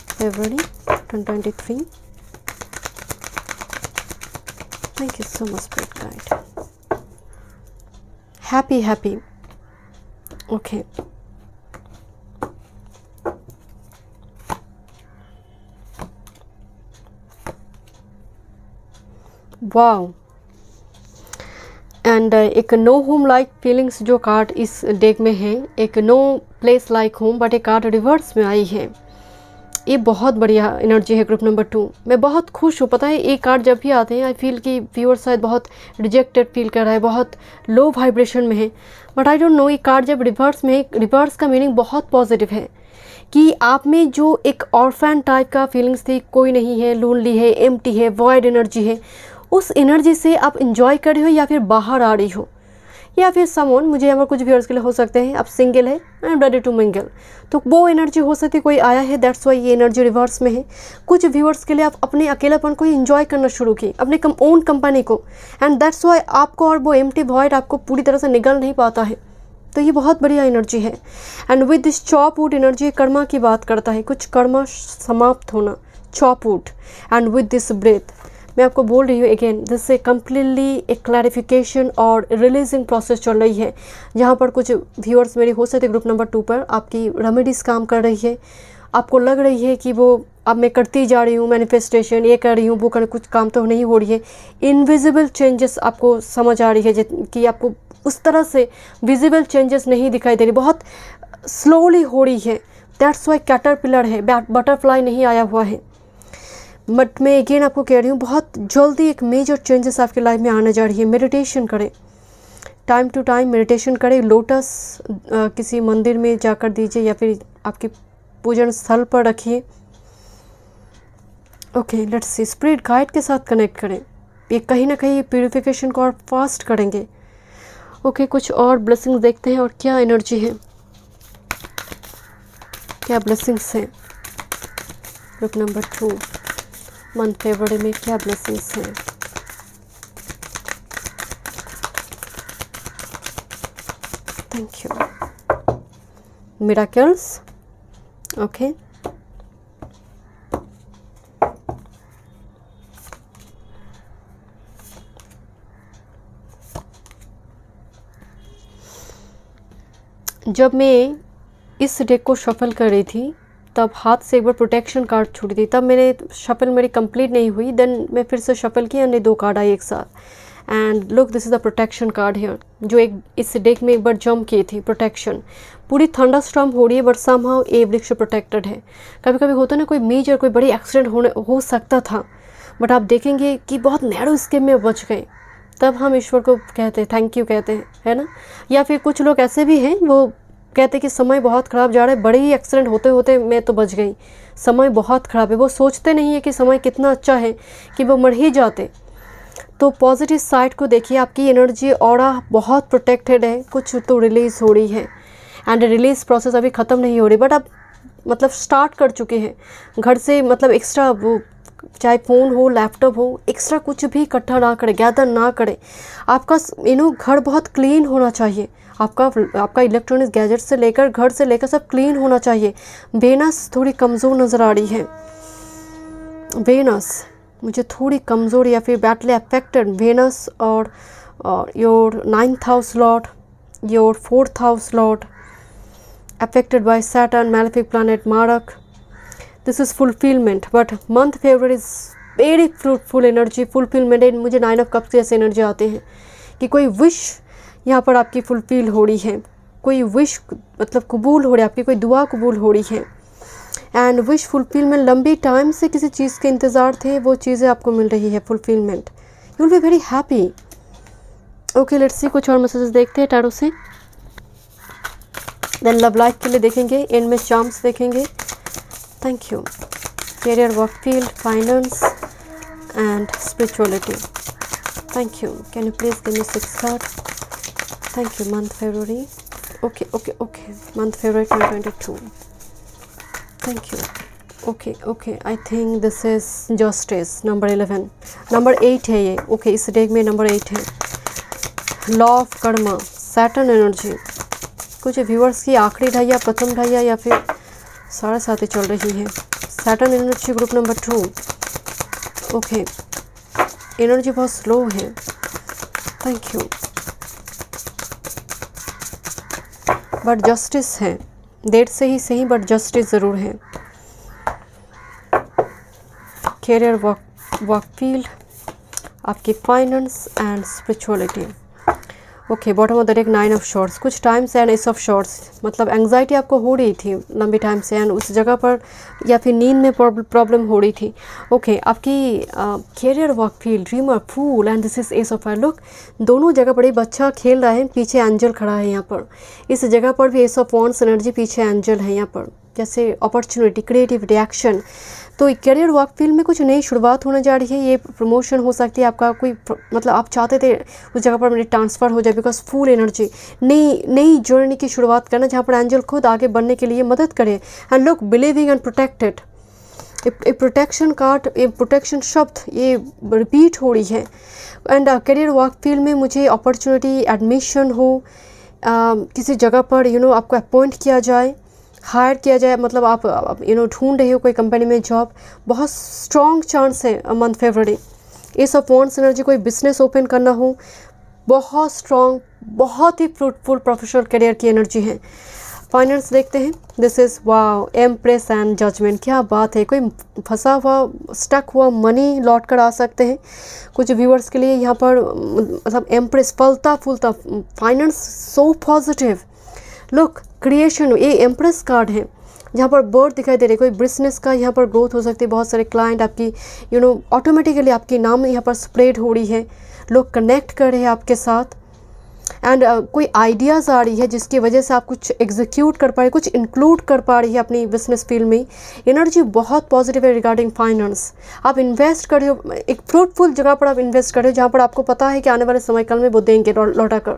फरवरी 2023। Thank you so much spirit guide. Happy okay. Wow. And एक नो होम लाइक फीलिंग्स जो कार्ड इस डेक में है, एक no place like home, but एक कार्ड रिवर्स में आई है। ये बहुत बढ़िया एनर्जी है ग्रुप नंबर 2। मैं बहुत खुश हूँ। पता है, ये कार्ड जब भी आते हैं आई फील कि व्यूअर शायद बहुत रिजेक्टेड फील कर रहा है, बहुत लो वाइब्रेशन में है, बट आई डोंट नो, ये कार्ड जब रिवर्स में है, रिवर्स का मीनिंग बहुत पॉजिटिव है कि आप में जो एक ऑर्फन टाइप का फीलिंग्स थी, कोई नहीं है, लोनली है, एम्प्टी है, वॉइड एनर्जी है, उस एनर्जी से आप इंजॉय कर रही हो या फिर बाहर आ रही हो। या फिर समवन, मुझे यहाँ पर कुछ व्यूअर्स के लिए हो सकते हैं आप सिंगल है, I am ready to mingle, तो वो एनर्जी हो सकती है, कोई आया है, दैट्स वाई ये एनर्जी रिवर्स में है। कुछ व्यूअर्स के लिए आप अपने अकेलापन को इंजॉय करना शुरू की, अपने ओन कंपनी को, एंड दैट्स वाई आपको और वो एम्प्टी वॉइड आपको पूरी तरह से निगल नहीं पाता है। तो ये बहुत बढ़िया एनर्जी है। And with this chop wood energy karma की बात करता है, कुछ कर्मा समाप्त होना, chop wood. And with this breath मैं आपको बोल रही हूँ अगेन, जिससे कम्प्लीटली एक क्लैरिफिकेशन और रिलीजिंग प्रोसेस चल रही है, जहाँ पर कुछ व्यूअर्स मेरे हो सकते ग्रुप नंबर 2 पर आपकी रेमेडीज़ काम कर रही है। आपको लग रही है कि वो अब मैं करती जा रही हूँ मैनिफेस्टेशन, ये कर रही हूँ, वो कर, कुछ काम तो नहीं हो रही है। इनविजिबल चेंजेस आपको समझ आ रही है कि आपको उस तरह से विजिबल चेंजेस नहीं दिखाई दे रही, बहुत स्लोली हो रही है। दैट्स वाई कैटरपिलर है, बटरफ्लाई नहीं आया हुआ है। बट मैं अगेन आपको कह रही हूँ, बहुत जल्दी एक मेजर चेंजेस आपकी लाइफ में आने जा रही है। मेडिटेशन करें, टाइम टू टाइम मेडिटेशन करें। लोटस किसी मंदिर में जाकर दीजिए या फिर आपके पूजन स्थल पर रखिए। Okay, let's C, spirit guide के साथ कनेक्ट करें। ये कहीं ना कहीं प्यूरिफिकेशन को और फास्ट करेंगे। ओके, कुछ और ब्लेसिंग्स देखते हैं और क्या एनर्जी है, क्या ब्लेसिंग्स हैं। ग्रुप नंबर 2 मंथ फेब्रुअरी में क्या ब्लेसिंग्स हैं। Thank you. मिराकल्स, ओके, जब मैं इस डेक को शफल कर रही थी तब हाथ से एक बार प्रोटेक्शन कार्ड छूटी थी, तब मेरे शफल मेरी कंप्लीट नहीं हुई, देन मैं फिर से शफल किया, अन्य 2 कार्ड आए एक साथ। And look, this is the protection card here, जो एक इस डेक में एक बार जंप की थी। प्रोटेक्शन, पूरी थंडरस्टॉर्म हो रही है बट समहाउ ये वृक्ष प्रोटेक्टेड है। कभी कभी होता है ना, कोई मेजर कोई बड़ी एक्सीडेंट हो सकता था, बट आप देखेंगे कि बहुत नैरो स्केप में बच गए, तब हम ईश्वर को कहते हैं, थैंक यू कहते हैं, है ना। या फिर कुछ लोग ऐसे भी हैं, वो कहते कि समय बहुत ख़राब जा रहा है, बड़े ही एक्सीडेंट होते होते मैं तो बच गई, समय बहुत ख़राब है। वो सोचते नहीं है कि समय कितना अच्छा है कि वो मर ही जाते। तो पॉजिटिव साइड को देखिए, आपकी एनर्जी ऑरा बहुत प्रोटेक्टेड है, कुछ तो रिलीज़ हो रही है एंड रिलीज़ प्रोसेस अभी ख़त्म नहीं हो रही, बट आप मतलब स्टार्ट कर चुके हैं। घर से मतलब एक्स्ट्रा वो चाहे फ़ोन हो, लैपटॉप हो, एक्स्ट्रा कुछ भी इकट्ठा ना करें, गैदर ना करें। आपका घर बहुत क्लीन होना चाहिए। आपका इलेक्ट्रॉनिक गैजेट से लेकर घर से लेकर सब क्लीन होना चाहिए। वेनस थोड़ी कमज़ोर नज़र आ रही है। वेनस मुझे थोड़ी कमज़ोर या फिर बैडली अफेक्टेड वेनस और your 9th house Lord, your 4th house Lord affected by Saturn, malefic planet Marak. This is fulfillment, but month February is very fruitful energy, fulfillment। मुझे 9 of Cups जैसे energy आते हैं कि कोई wish यहाँ पर आपकी फुलफिल हो रही है, कोई विश मतलब कबूल हो रही है, आपकी कोई दुआ कबूल हो रही है। एंड विश फुलफिलमेंट, लंबी टाइम से किसी चीज़ के इंतज़ार थे, वो चीज़ें आपको मिल रही है, fulfilment. You will be very happy. Okay, let's see, कुछ और मैसेजेस देखते हैं टैरो से। देन लव लाइफ के लिए देखेंगे, एंड में चार्म्स देखेंगे। Thank you. Career, work field, finance and spirituality. Thank you. Can you please give me 6 card. Thank you. Month February, okay okay okay, month February 2022। Thank you. Okay okay, I think this is justice, number 11, number 8 है ये। Okay, इस deck में number 8 है। Law of Karma, Saturn energy. कुछ viewers की आखिरी ढाइया, प्रथम ढाइया या फिर 7.5 चल रही है। Saturn energy, group number 2। Okay, energy बहुत स्लो है। Thank you. बट जस्टिस है, देर से ही सही बट जस्टिस ज़रूर है। कैरियर, वर्क फील्ड, आपकी finance and spirituality. Okay, bottom of the deck 9 of shorts. कुछ टाइम से एंड एस ऑफ शॉर्ट्स, मतलब एंग्जाइटी आपको हो रही थी लंबी टाइम से एंड उस जगह पर या फिर नींद में प्रॉब्लम हो रही थी। ओके, आपकी career, work field, dreamer, fool and this is ace of fire. Look, दोनों जगह बड़े बच्चा खेल रहा है, पीछे एंजल खड़ा है यहाँ पर। इस जगह पर भी एस ऑफ वॉन्ड्स एनर्जी, पीछे एंजल है यहाँ पर, जैसे अपॉर्चुनिटी, क्रिएटिव रिएक्शन। तो कैरियर, वर्क फील्ड में कुछ नई शुरुआत होने जा रही है। ये प्रमोशन हो सकती है आपका, कोई मतलब आप चाहते थे उस जगह पर मेरी ट्रांसफ़र हो जाए, बिकॉज फुल एनर्जी, नई जर्नी की शुरुआत करना, जहाँ पर एंजल खुद आगे बढ़ने के लिए मदद करे। And look, believing and protected, A protection card, A protection शब्द ये रिपीट हो रही है। एंड कैरियर, वर्क फील्ड में मुझे अपॉर्चुनिटी, एडमिशन हो, किसी जगह पर आपको अपॉइंट किया जाए, हायर किया जाए, मतलब आप ढूंढ रहे हो कोई कंपनी में जॉब, बहुत स्ट्रॉन्ग चांस है month February. Ace of wands energy, कोई बिजनेस ओपन करना हो, बहुत स्ट्रॉन्ग, बहुत ही फ्रूटफुल प्रोफेशनल करियर की एनर्जी है। फाइनेंस देखते हैं, this is wow, empress and judgement. क्या बात है, कोई फंसा हुआ, स्टक हुआ मनी लौट कर आ सकते हैं। कुछ व्यूअर्स के लिए यहाँ पर मतलब एम्प्रेस, फलता फूलता finance, so positive. Look, creation, ये एम्प्रेस कार्ड है जहाँ पर बर्ड दिखाई दे रही है, कोई बिजनेस का यहाँ पर ग्रोथ हो सकती है, बहुत सारे क्लाइंट आपकी ऑटोमेटिकली आपकी नाम यहाँ पर स्प्रेड हो रही है, लोग कनेक्ट कर रहे हैं आपके साथ। एंड कोई आइडियाज़ आ रही है जिसकी वजह से आप कुछ एग्जीक्यूट कर पा रहे, कुछ इंक्लूड कर पा रही है अपनी बिजनेस फील्ड में। एनर्जी बहुत पॉजिटिव है रिगार्डिंग फाइनेंस। आप इन्वेस्ट कर रहे हो, एक फ्रूटफुल जगह पर आप इन्वेस्ट कर रहे हो जहाँ पर आपको पता है कि आने वाले समय काल में वो देंगे लौटा कर।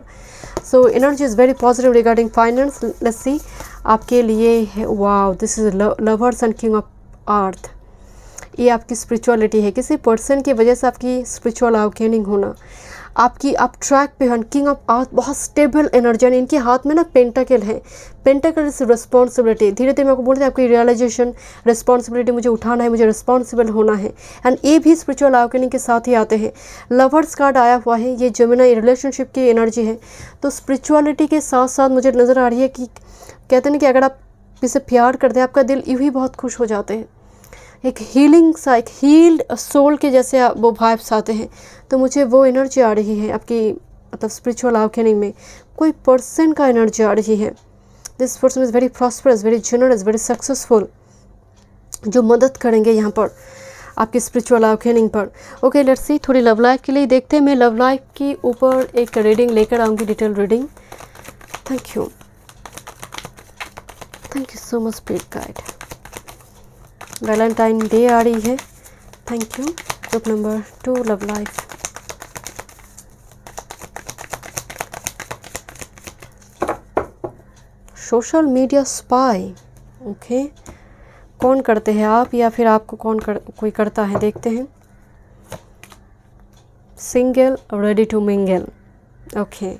So energy is very positive regarding finance. Let's see आपके लिए है, wow this is lovers and king of earth. ये आपकी स्पिरिचुअलिटी है, किसी पर्सन की वजह से आपकी स्पिरिचुअल अवेकनिंग होना, आप ट्रैक पे हैं। किंग ऑफ अर्थ बहुत स्टेबल एनर्जी, एंड इनके हाथ में ना पेंटाकल है। पेंटाकल इज रिस्पॉन्सिबिलिटी। धीरे धीरे मैं आपको बोलते हैं आपकी रियलाइजेशन, रिस्पॉन्सिबिलिटी मुझे उठाना है, मुझे रिस्पॉन्सिबल होना है। एंड ये भी स्पिरिचुअल अवेकनिंग के साथ ही आते हैं। लवर्स कार्ड आया हुआ है, ये जेमिनी रिलेशनशिप की एनर्जी है। तो स्पिरिचुअलिटी के साथ साथ मुझे नज़र आ रही है कि कहते हैं कि अगर आप किसी प्यार करते हैं आपका दिल यूँ ही बहुत खुश हो जाते हैं। एक हीलिंग सा, एक हील्ड सोल के जैसे वो वाइब्स आते हैं। तो मुझे वो एनर्जी आ रही है आपकी मतलब स्पिरिचुअल अवेकनिंग में। कोई पर्सन का एनर्जी आ रही है। This person is very prosperous, very generous, very successful, जो मदद करेंगे यहाँ पर आपकी स्पिरिचुअल अवेकनिंग पर। ओके लेट्स सी, थोड़ी लव लाइफ के लिए देखते हैं। मैं लव लाइफ के ऊपर एक रीडिंग लेकर आऊँगी, detail reading. Thank you, thank you so much spirit guide. Valentine day आ रही है, thank you. Group number 2 love life. Social media spy, okay कौन करते हैं आप या फिर आपको कोई करता है, देखते हैं। Single ready to mingle, okay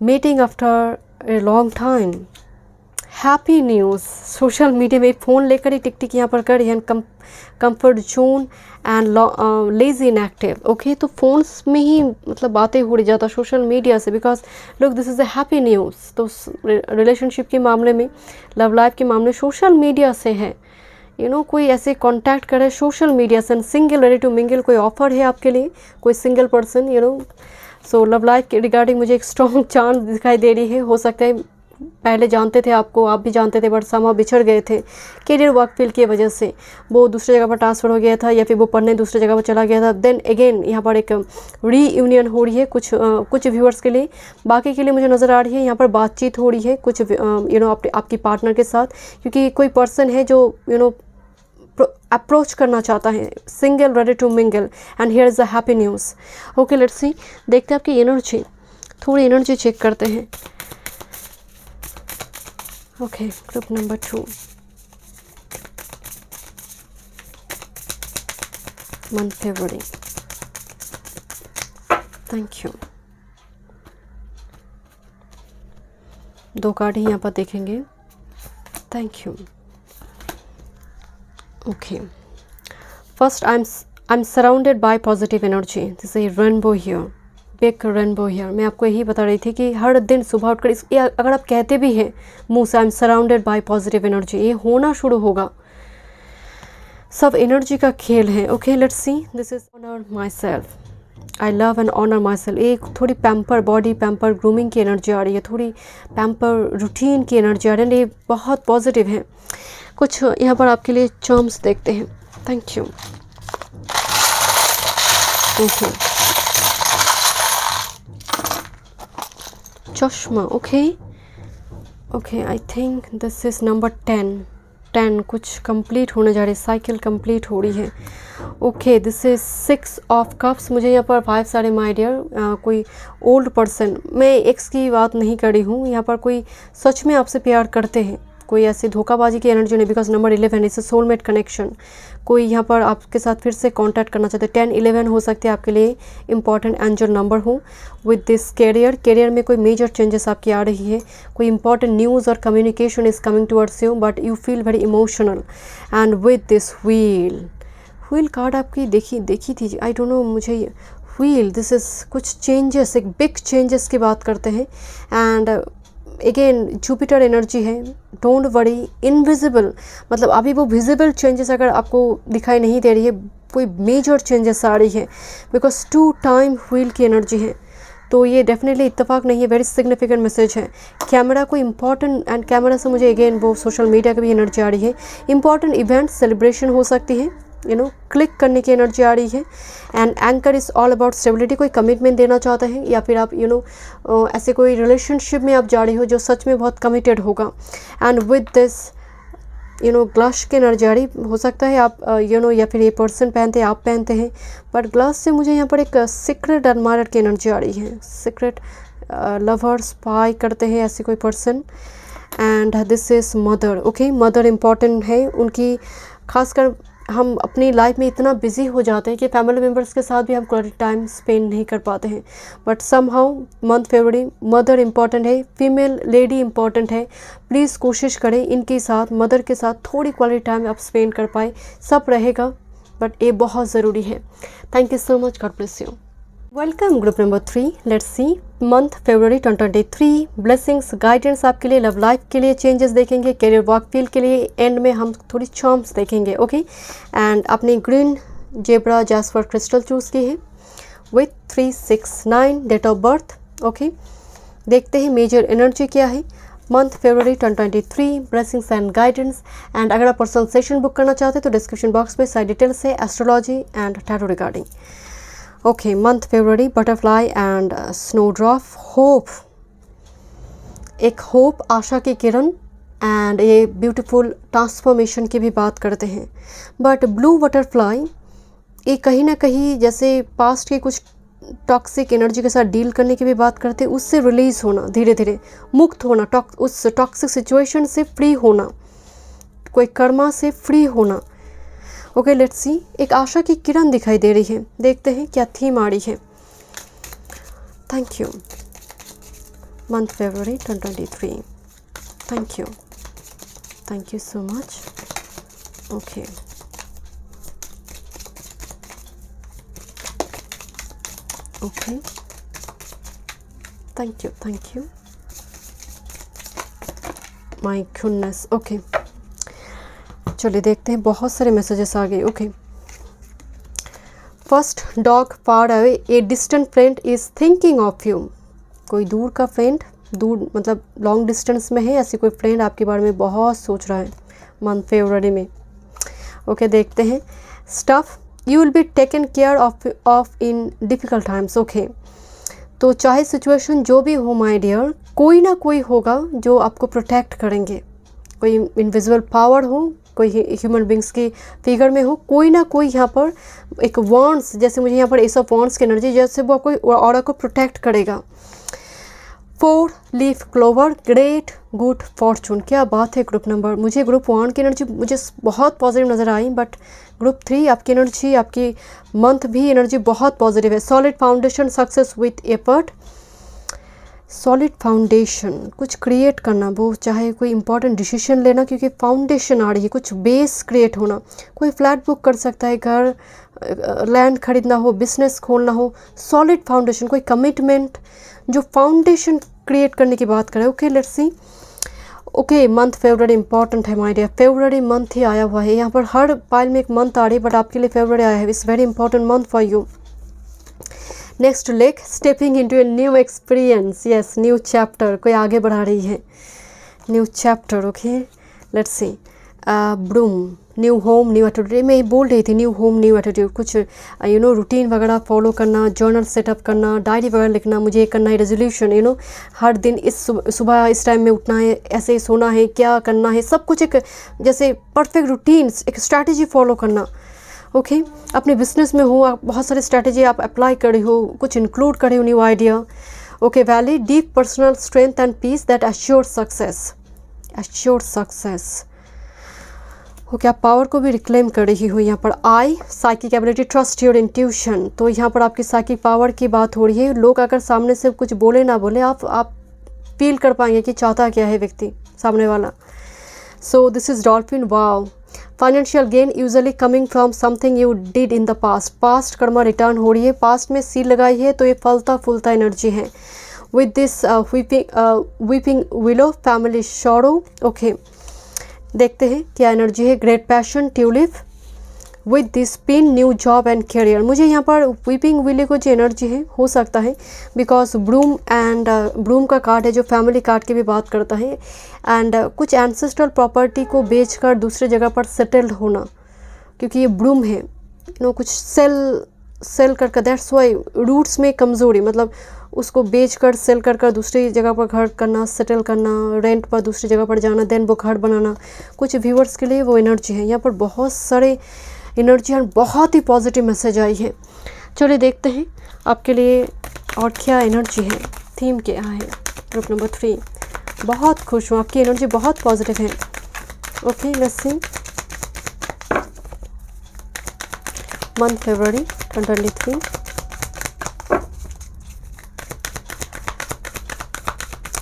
meeting after a long time, happy news. Social media में फ़ोन लेकर ही टिक टिक यहाँ पर कर रही है। Comfort zone and lazy inactive, okay तो फ़ोन्स में ही मतलब बातें हो रही ज़्यादा सोशल मीडिया से, because look this is a happy news. तो रिलेशनशिप के मामले में, लव लाइफ के मामले सोशल मीडिया से है। कोई ऐसे कांटेक्ट करे सोशल मीडिया से। सिंगल रेडी टू मिंगल, कोई ऑफर है आपके लिए, कोई single person so love life के रिगार्डिंग मुझे एक स्ट्रॉन्ग चांस दिखाई दे रही है। हो सकता है पहले जानते थे आपको, आप भी जानते थे, बट समा बिछड़ गए थे करियर वर्क फील्ड की वजह से। वो दूसरी जगह पर ट्रांसफ़र हो गया था या फिर वो पढ़ने दूसरी जगह पर चला गया था। देन अगेन यहाँ पर एक रीयूनियन हो रही है कुछ व्यूअर्स के लिए। बाकी के लिए मुझे नज़र आ रही है यहाँ पर बातचीत हो रही है कुछ आपकी पार्टनर के साथ, क्योंकि कोई पर्सन है जो अप्रोच करना चाहता है। Single ready to mingle and here is the happy news. Okay let's see, देखते हैं आपकी एनर्जी, थोड़ी एनर्जी चेक करते हैं। Okay group number 2 month February, thank you. 2 card ही यहाँ पर देखेंगे, thank you. Okay first I am surrounded by positive energy, this is rainbow here, big rainbow here. मैं आपको यही बता रही थी कि हर दिन सुबह उठकर अगर आप कहते भी हैं मुँह से I am surrounded by positive energy, ये होना शुरू होगा। सब एनर्जी का खेल है। Okay let's see, this is honour myself, I love and honour myself. एक थोड़ी पैम्पर, बॉडी पैम्पर ग्रूमिंग की एनर्जी आ रही है, थोड़ी पैम्पर रूटीन की एनर्जी आ रही है। ये बहुत पॉजिटिव है। कुछ यहाँ पर आपके लिए चर्म्स देखते हैं, थैंक यू। ओके चश्मा, okay I think this is number 10 कुछ कंप्लीट होने जा रही है, साइकिल कंप्लीट हो रही है। Okay this is 6 of cups. मुझे यहाँ पर 5 सारे माय डियर, कोई ओल्ड पर्सन, मैं एक्स की बात नहीं कर रही हूँ, यहाँ पर कोई सच में आपसे प्यार करते हैं, कोई ऐसी धोखाबाजी की एनर्जी नहीं, because number 11 is soulmate connection. कोई यहाँ पर आपके साथ फिर से कांटेक्ट करना चाहते हैं। 10-11 हो सकते हैं आपके लिए इंपॉर्टेंट एंजल नंबर हो। विद दिस करियर में कोई मेजर चेंजेस आपकी आ रही है, कोई इंपॉर्टेंट न्यूज़ और communication is coming towards you, but you feel very emotional. And with this wheel card आपकी देखी थी, आई डोंट नो, मुझे व्हील, दिस इज़ कुछ चेंजेस, एक बिग चेंजेस की बात करते हैं। एंड अगेन जुपिटर एनर्जी है, डोंट वरी, इनविजिबल, मतलब अभी वो विजिबल चेंजेस अगर आपको दिखाई नहीं दे रही है, कोई मेजर चेंजेस आ रही है, बिकॉज 2 टाइम व्हील की एनर्जी है। तो ये डेफिनेटली इत्तेफाक नहीं है, वेरी सिग्निफिकेंट मैसेज है। कैमरा कोई इंपॉर्टेंट, एंड कैमरा से मुझे अगेन वो सोशल मीडिया की भी एनर्जी आ रही है। इंपॉर्टेंट इवेंट सेलिब्रेशन हो सकती है, क्लिक करने की एनर्जी आ रही है। And anchor is all about stability, कोई कमिटमेंट देना चाहते हैं या फिर आप ऐसे कोई रिलेशनशिप में आप जा रहे हो जो सच में बहुत कमिटेड होगा। एंड विद दिस ग्लश की एनर्जी आ रही, हो सकता है आप या फिर ये पर्सन पहनते हैं, आप पहनते हैं, बट ग्लश से मुझे यहाँ पर एक सीक्रेट एडमायरर की एनर्जी आ रही है, सीक्रेट लवर स्पाई करते हैं ऐसे कोई person. And this is mother. Okay, mother important है उनकी, खासकर हम अपनी लाइफ में इतना बिजी हो जाते हैं कि फैमिली मेम्बर्स के साथ भी हम क्वालिटी टाइम स्पेंड नहीं कर पाते हैं, but somehow month February mother important है, फीमेल लेडी इम्पॉर्टेंट है। प्लीज़ कोशिश करें इनके साथ, मदर के साथ थोड़ी क्वालिटी टाइम आप स्पेंड कर पाए, सब रहेगा बट ये बहुत ज़रूरी है। Thank you so much, God bless you. Welcome group number 3। Let's see month फरवरी 2023 ब्लेसिंग्स, गाइडेंस आपके लिए, लव लाइफ के लिए चेंजेस देखेंगे, करियर वर्क फील्ड के लिए एंड में हम थोड़ी चार्म्स देखेंगे। ओके, एंड आपने green zebra jasper crystal choose की है with 369 date of birth. Okay, देखते हैं मेजर एनर्जी क्या है मंथ फरवरी 2023 ब्लेसिंग्स एंड गाइडेंस। एंड अगर आप पर्सनल सेशन बुक करना चाहते हैं तो डिस्क्रिप्शन बॉक्स में सारी डिटेल्स है astrology and tarot regarding. Okay, month February butterfly and snowdrop, hope, एक होप, आशा की किरण, एंड ये ब्यूटीफुल ट्रांसफॉर्मेशन की भी बात करते हैं। बट ब्लू बटरफ्लाई ये कहीं ना कहीं जैसे पास्ट के कुछ टॉक्सिक एनर्जी के साथ डील करने की भी बात करते हैं, उससे रिलीज होना, धीरे धीरे मुक्त होना, उस टॉक्सिक सिचुएशन से फ्री होना, कोई कर्मा से फ्री होना। ओके, लेट्स सी, एक आशा की किरण दिखाई दे रही है, देखते हैं क्या थीम आ रही है। थैंक यू मंथ फरवरी 2023, thank you so much. Okay, okay, thank you my goodness. Okay, चलिए देखते हैं, बहुत सारे मैसेजेस आ गए। Okay, first, dog far away, a distant friend is thinking of you, कोई दूर का फ्रेंड, दूर मतलब लॉन्ग डिस्टेंस में है, ऐसी कोई फ्रेंड आपके बारे में बहुत सोच रहा है मंथ फरवरी में। ओके, देखते हैं, stuff, you will be taken care of in difficult times. Okay, तो चाहे सिचुएशन जो भी हो माय डियर, कोई ना कोई होगा जो आपको प्रोटेक्ट करेंगे, कोई इनविजिबल पावर हो, कोई ह्यूमन बींग्स की फिगर में हो, कोई ना कोई यहाँ पर एक वॉन्ड्स, जैसे मुझे यहाँ पर एस ऑफ वॉन्ड्स की एनर्जी, जैसे वो कोई ऑरा को प्रोटेक्ट करेगा। 4 leaf clover, great good Fortune, क्या बात है ग्रुप नंबर। मुझे ग्रुप 1 की एनर्जी मुझे बहुत पॉजिटिव नज़र आई, बट ग्रुप 3 आपकी एनर्जी, आपकी मंथ भी एनर्जी बहुत पॉजिटिव है। Solid foundation, success with effort, solid foundation, कुछ क्रिएट करना, वो चाहे कोई इंपॉर्टेंट डिसीजन लेना, क्योंकि फाउंडेशन आ रही है, कुछ बेस क्रिएट होना, कोई फ्लैट बुक कर सकता है, घर लैंड खरीदना हो, बिजनेस खोलना हो, सॉलिड फाउंडेशन, कोई कमिटमेंट जो फाउंडेशन क्रिएट करने की बात करें। Okay, let's C. Okay, month February important है माय डियर, फरवरी मंथ ही आया हुआ है, यहाँ पर हर पाइल में एक मंथ आ रही है, बट आपके लिए फरवरी आया है, it's very important month for you. Next, lake, stepping into a new experience, yes, new chapter, कोई आगे बढ़ा रही है, new chapter. Okay, let's see, broom, new home new attitude, मैं ये बोल रही थी, न्यू होम न्यू एटीट्यूड, कुछ रूटीन वगैरह फॉलो करना, जर्नल सेटअप करना, डायरी वगैरह लिखना, मुझे ये करना है, रेजोल्यूशन, हर दिन इस सुबह इस टाइम में उठना है, ऐसे ही सोना है, क्या करना है, सब कुछ एक जैसे परफेक्ट रूटीन, एक स्ट्रैटेजी फॉलो करना। ओके, अपने बिजनेस में हो, आप बहुत सारे स्ट्रैटेजी आप अप्लाई कर रही हो, कुछ इंक्लूड कर रही हो, new idea. Okay, valley, deep personal strength and peace that assure success. Okay, आप पावर को भी रिक्लेम कर रही हो यहाँ पर। Eye, psychic ability, trust your intuition, तो यहाँ पर आपकी साइकिक पावर की बात हो रही है। लोग अगर सामने से कुछ बोले ना बोले, आप फील कर पाएंगे कि चाहता क्या है व्यक्ति सामने वाला। So this is dolphin, wow. Financial gain usually coming from something you did in the past Karma return हो रही है, पास्ट में सील लगाई है, तो ये फलता फूलता एनर्जी है। With this weeping willow, family sorrow. Okay, देखते हैं क्या एनर्जी है। Great passion, tulip, with this pin, new job and career. मुझे यहाँ पर वीपिंग विले को जो एनर्जी है, हो सकता है बिकॉज ब्रूम एंड ब्रूम का कार्ड है जो फैमिली कार्ड की भी बात करता है, एंड कुछ एंसेस्ट्रल प्रॉपर्टी को बेचकर दूसरी जगह पर सेटल्ड होना, क्योंकि ये ब्रूम है, कुछ सेल कर दैट्स वाई रूट्स में कमज़ोरी, मतलब उसको बेच कर सेल कर दूसरी जगह पर घर करना, सेटल करना, रेंट पर दूसरी जगह पर जाना, देन वो घर बनाना, कुछ व्यूअर्स के लिए वो एनर्जी है। यहाँ पर बहुत सारे एनर्जी और बहुत ही पॉजिटिव मैसेज आई है। चलिए देखते हैं आपके लिए और क्या एनर्जी है, थीम क्या है। ग्रुप नंबर 3, बहुत खुश हूँ, आपकी एनर्जी बहुत पॉजिटिव है। ओके, लेट्स सी मंथ फरवरी 2023।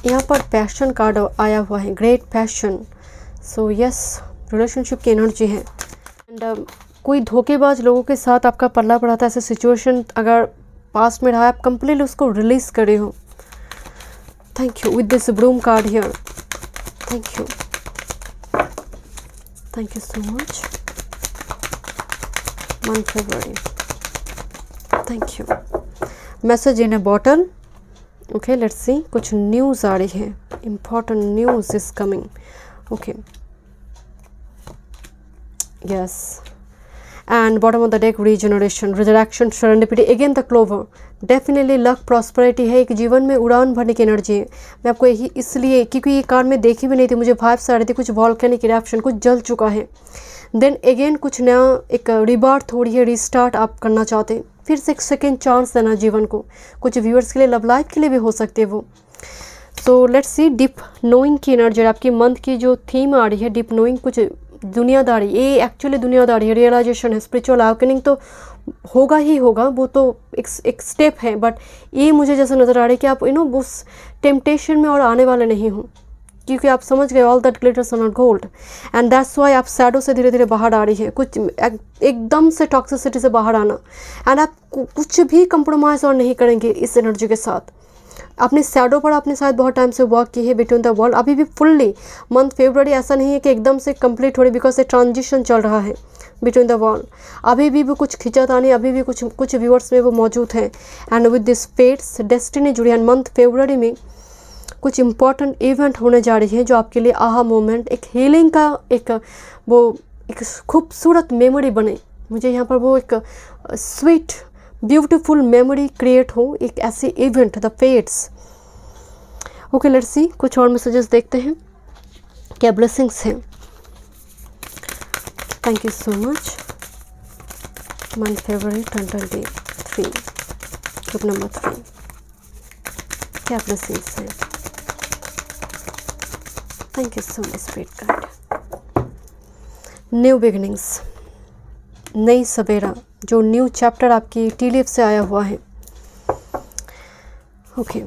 यहाँ पर पैशन कार्ड आया हुआ है, great passion. So yes, relationship की एनर्जी है। एंड कोई धोखेबाज लोगों के साथ आपका पल्ला पड़ा था, ऐसे सिचुएशन अगर पास्ट में रहा है, आप कंप्लीटली उसको रिलीज करे हो। Thank you with this broom card here. Thank you so much month February. Thank you. Message in a bottle. Okay, let's see, कुछ न्यूज़ आ रही है, important news is coming. Okay, yes, and bottom of the deck regeneration, resurrection, serendipity, again the clover, definitely luck, prosperity है, एक जीवन में उड़ान भरने की एनर्जी है। मैं आपको यही इसलिए, क्योंकि ये कार्ड में देखी भी नहीं थी, मुझे वाइब्स आ रही थी, कुछ वॉल्केनिक इरप्शन, कुछ जल चुका है, देन अगेन कुछ नया, एक रिबर्थ हो रही है, रिस्टार्ट आप करना चाहते हैं, फिर से एक सेकेंड चांस देना जीवन को। कुछ व्यूअर्स के लिए लव लाइफ के लिए भी हो सकती है वो। So let's see deep knowing की एनर्जी। आपकी मंथ की जो थीम आ रही है डीप नोइंग, कुछ दुनियादारी, ये एक्चुअली दुनियादारी है, रियलाइजेशन है, स्पिरिचुअल अवेकनिंग तो होगा ही होगा, वो तो एक स्टेप है। बट ये मुझे जैसा नज़र आ रहा है कि आप उस टेम्पटेशन में और आने वाले नहीं हो, क्योंकि आप समझ गए all that glitters are not gold, and that's why आप शैडो से धीरे धीरे बाहर आ रही है, कुछ एकदम से टॉक्सिसिटी से बाहर आना, एंड आप कुछ भी कंप्रोमाइज़ और नहीं करेंगे इस एनर्जी के साथ। अपने शैडो पर आपने शायद बहुत टाइम से वर्क की है, बिटवीन द वर्ल्ड, अभी भी फुल्ली मंथ फरवरी ऐसा नहीं है कि एकदम से कंप्लीट हो रही, बिकॉज ए ट्रांजिशन चल रहा है बिटवीन द वर्ल्ड। अभी भी वो कुछ खिंचातानी, अभी भी कुछ व्यूअर्स में वो मौजूद है। And with this fates destiny जुड़ी है। मंथ फरवरी में कुछ इंपॉर्टेंट इवेंट होने जा रही है जो आपके लिए आहा मोमेंट, एक हीलिंग का एक खूबसूरत मेमोरी बने। मुझे यहाँ पर वो एक स्वीट ब्यूटीफुल मेमोरी क्रिएट हो, एक ऐसी event, the fates. Okay, let's see, कुछ और मैसेजेस देखते हैं, क्या ब्लेसिंग्स हैं। Thank you so much month फरवरी 2023, ग्रुप नंबर 3, क्या ब्लेसिंग्स हैं। Thank you so much spirit guide. New beginnings, नई सवेरा, जो न्यू चैप्टर आपकी टी लीफ से आया हुआ है। ओके,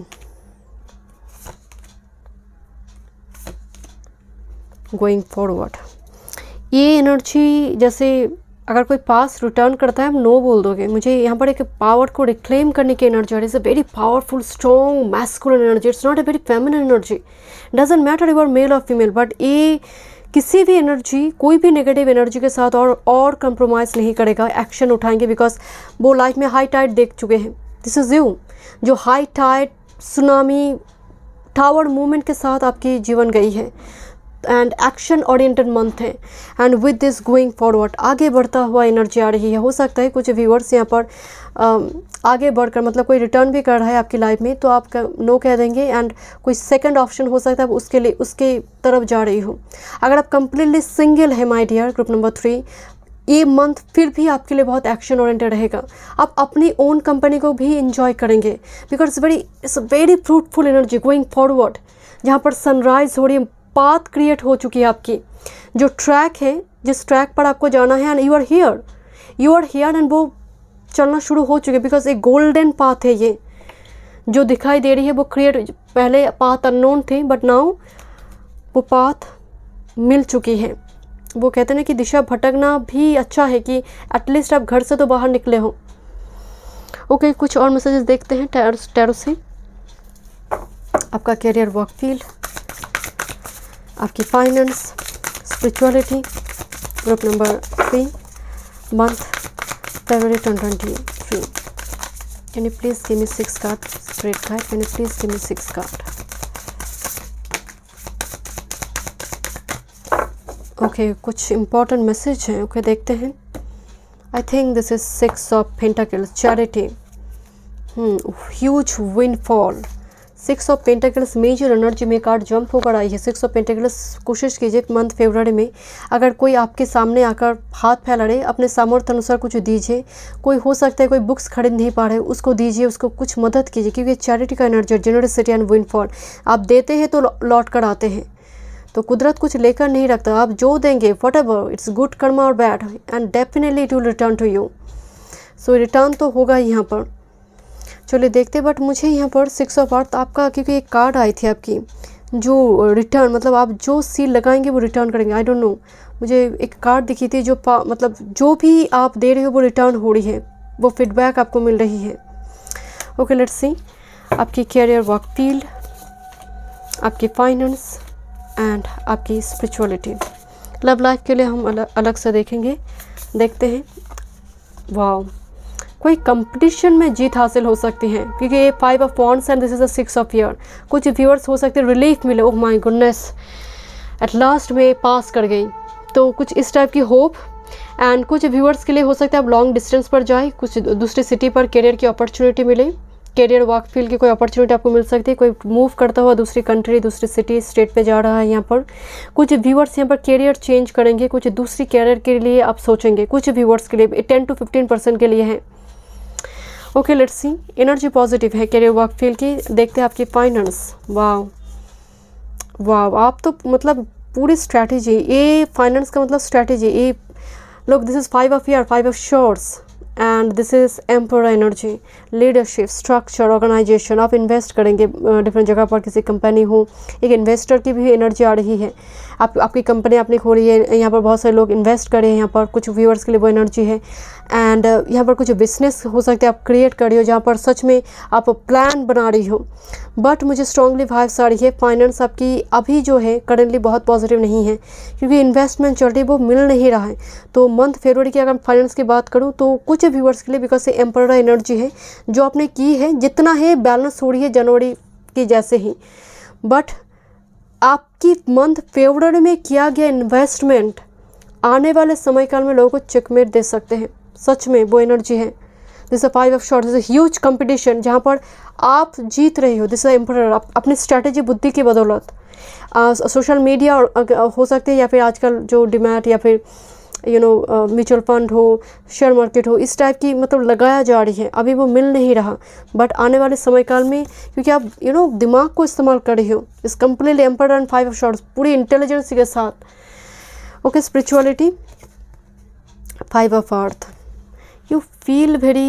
गोइंग फॉरवर्ड, ये एनर्जी जैसे अगर कोई पास रिटर्न करता है, हम नो बोल दोगे। मुझे यहाँ पर एक पावर को रिक्लेम करने की एनर्जी आ रही है। It's a very powerful strong masculine energy, it's not a very feminine energy, doesn't matter you are male or female, but ये किसी भी एनर्जी, कोई भी नेगेटिव एनर्जी के साथ और कंप्रोमाइज़ नहीं करेगा, एक्शन उठाएंगे, बिकॉज वो लाइफ में हाई टाइड देख चुके हैं। दिस इज़ यू, जो high tide, tsunami, tower movement के साथ आपकी जीवन गई है, एंड एक्शन ओरिएंटेड मंथ है। And with this going forward, आगे बढ़ता हुआ एनर्जी आ रही है। हो सकता है कुछ व्यूअर्स यहाँ पर आगे बढ़कर, मतलब कोई रिटर्न भी कर रहा है आपकी लाइफ में, तो आप नो कह देंगे, एंड कोई सेकंड ऑप्शन हो सकता है उसके लिए, उसके तरफ जा रही हो। अगर आप कंप्लीटली सिंगल है माय डियर, ग्रुप नंबर 3, ये मंथ फिर भी आपके लिए बहुत एक्शन ओरिएंटेड रहेगा। आप अपनी ओन कंपनी को भी इंजॉय करेंगे, because it's very fruitful energy going forward, जहाँ पर सनराइज हो रही है, पाथ क्रिएट हो चुकी है आपकी, जो ट्रैक है, जिस ट्रैक पर आपको जाना है, and you are here and वो चलना शुरू हो चुके, बिकॉज एक गोल्डन पाथ है ये जो दिखाई दे रही है, वो क्रिएट, पहले पाथ अननोन थे, बट नाउ वो पाथ मिल चुकी है। वो कहते हैं ना कि दिशा भटकना भी अच्छा है, कि एटलीस्ट आप घर से तो बाहर निकले हो। ओके, कुछ और मैसेजेस देखते हैं टैरो से। आपका करियर, वर्क फील्ड, आपकी finance, spirituality, group number 3, month फरवरी 2023। Can you please give me 6 card spirit guide, can you please give me 6 card. Okay, कुछ इम्पोर्टेंट मैसेज हैं। ओके, देखते हैं। I think this is 6 of pentacles, charity, huge windfall. 6 of pentacles major energy में card jump होकर आई है। 6 of pentacles, कोशिश कीजिए मंथ फरवरी में अगर कोई आपके सामने आकर हाथ फैला रहे, अपने सामर्थ्य अनुसार कुछ दीजिए। कोई हो सकता है कोई बुक्स खरीद नहीं पा रहे, उसको दीजिए, उसको कुछ मदद कीजिए, क्योंकि चैरिटी का एनर्जी, जेनरसिटी एंड विंडफॉल। आप देते हैं तो लौट कर आते हैं, तो कुदरत कुछ लेकर नहीं रखता। आप जो देंगे, whatever it's good karma और bad, and definitely it will return to you. So return तो होगा यहाँ पर। चलिए देखते, बट मुझे यहाँ पर 6 ऑफ अर्थ आपका, क्योंकि एक कार्ड आई थी आपकी जो रिटर्न, मतलब आप जो सील लगाएंगे वो रिटर्न करेंगे। आई डोंट नो, मुझे एक कार्ड दिखी थी जो मतलब जो भी आप दे रहे हो वो रिटर्न हो रही है, वो फीडबैक आपको मिल रही है। ओके, लेट्स सी आपकी कैरियर, वर्क फील्ड, आपकी फाइनेंस एंड आपकी स्पिरिचुअलिटी। लव लाइफ के लिए हम अलग से देखेंगे। देखते हैं। वाओ, कोई कंपटीशन में जीत हासिल हो सकती है, क्योंकि ये 5 of wands and this is a 6 of year. कुछ व्यूअर्स हो सकते हैं रिलीफ मिले, oh my goodness at last में पास कर गई, तो कुछ इस टाइप की होप। एंड कुछ व्यूअर्स के लिए हो सकता है आप लॉन्ग डिस्टेंस पर जाए, कुछ दूसरी सिटी पर करियर की अपॉर्चुनिटी मिले, करियर वर्क फील्ड की कोई अपॉर्चुनिटी आपको मिल सकती है। कोई मूव करता हुआ दूसरी कंट्री, दूसरी सिटी, स्टेट पे जा रहा है यहाँ पर। कुछ व्यूअर्स यहाँ पर करियर चेंज करेंगे, कुछ दूसरी करियर के लिए आप सोचेंगे। कुछ व्यूअर्स के लिए 10 to 15% के लिए है। Okay, let's C, energy positive है करियर वर्क फील्ड की। देखते हैं आपकी फाइनेंस। वाव वाव, आप तो मतलब पूरी स्ट्रैटेजी, ये फाइनेंस का मतलब स्ट्रैटेजी। ये लोग, this is 5 of year, 5 of shorts and this is emperor energy, leadership, structure, organisation. आप इन्वेस्ट करेंगे डिफरेंट जगह पर, किसी कंपनी हो, एक इन्वेस्टर की भी एनर्जी आ रही है। आपकी कंपनी आपने खोली है, यहाँ पर बहुत सारे लोग इन्वेस्ट करे हैं, यहाँ पर कुछ व्यूअर्स के लिए वो एनर्जी है। एंड यहाँ पर कुछ बिजनेस हो सकते हैं आप क्रिएट कर रही हो, जहाँ पर सच में आप प्लान बना रही हो। बट मुझे स्ट्रांगली वाइब्स आ रही है, फाइनेंस आपकी अभी जो है करेंटली बहुत पॉजिटिव नहीं है, क्योंकि इन्वेस्टमेंट चल रही है वो मिल नहीं रहा है। तो मंथ फरवरी की अगर फाइनेंस की बात करूँ तो कुछ व्यूअर्स के लिए, बिकॉज से एम्परर एनर्जी है, जो आपने की है जितना है बैलेंस हो रही है जनवरी की जैसे ही। बट आपकी मंथ फरवरी में किया गया इन्वेस्टमेंट आने वाले समय काल में लोगों को चेकमेट दे सकते हैं। सच में वो एनर्जी है। This a 5 of shorts, this a huge competition, जहाँ पर आप जीत रहे हो। दिस अ एम्परर, अपनी स्ट्रैटेजी, बुद्धि की बदौलत। सोशल मीडिया हो सकते हैं, या फिर आजकल जो डिमैट या फिर म्यूचुअल फंड हो, शेयर मार्केट हो, इस टाइप की मतलब लगाया जा रही है। अभी वो मिल नहीं रहा, बट आने वाले समय काल में, क्योंकि आप दिमाग को इस्तेमाल कर रही हो। इस completely emperor and 5 of shorts, पूरी इंटेलिजेंस के साथ। Okay, spirituality, 5 of earth, you feel very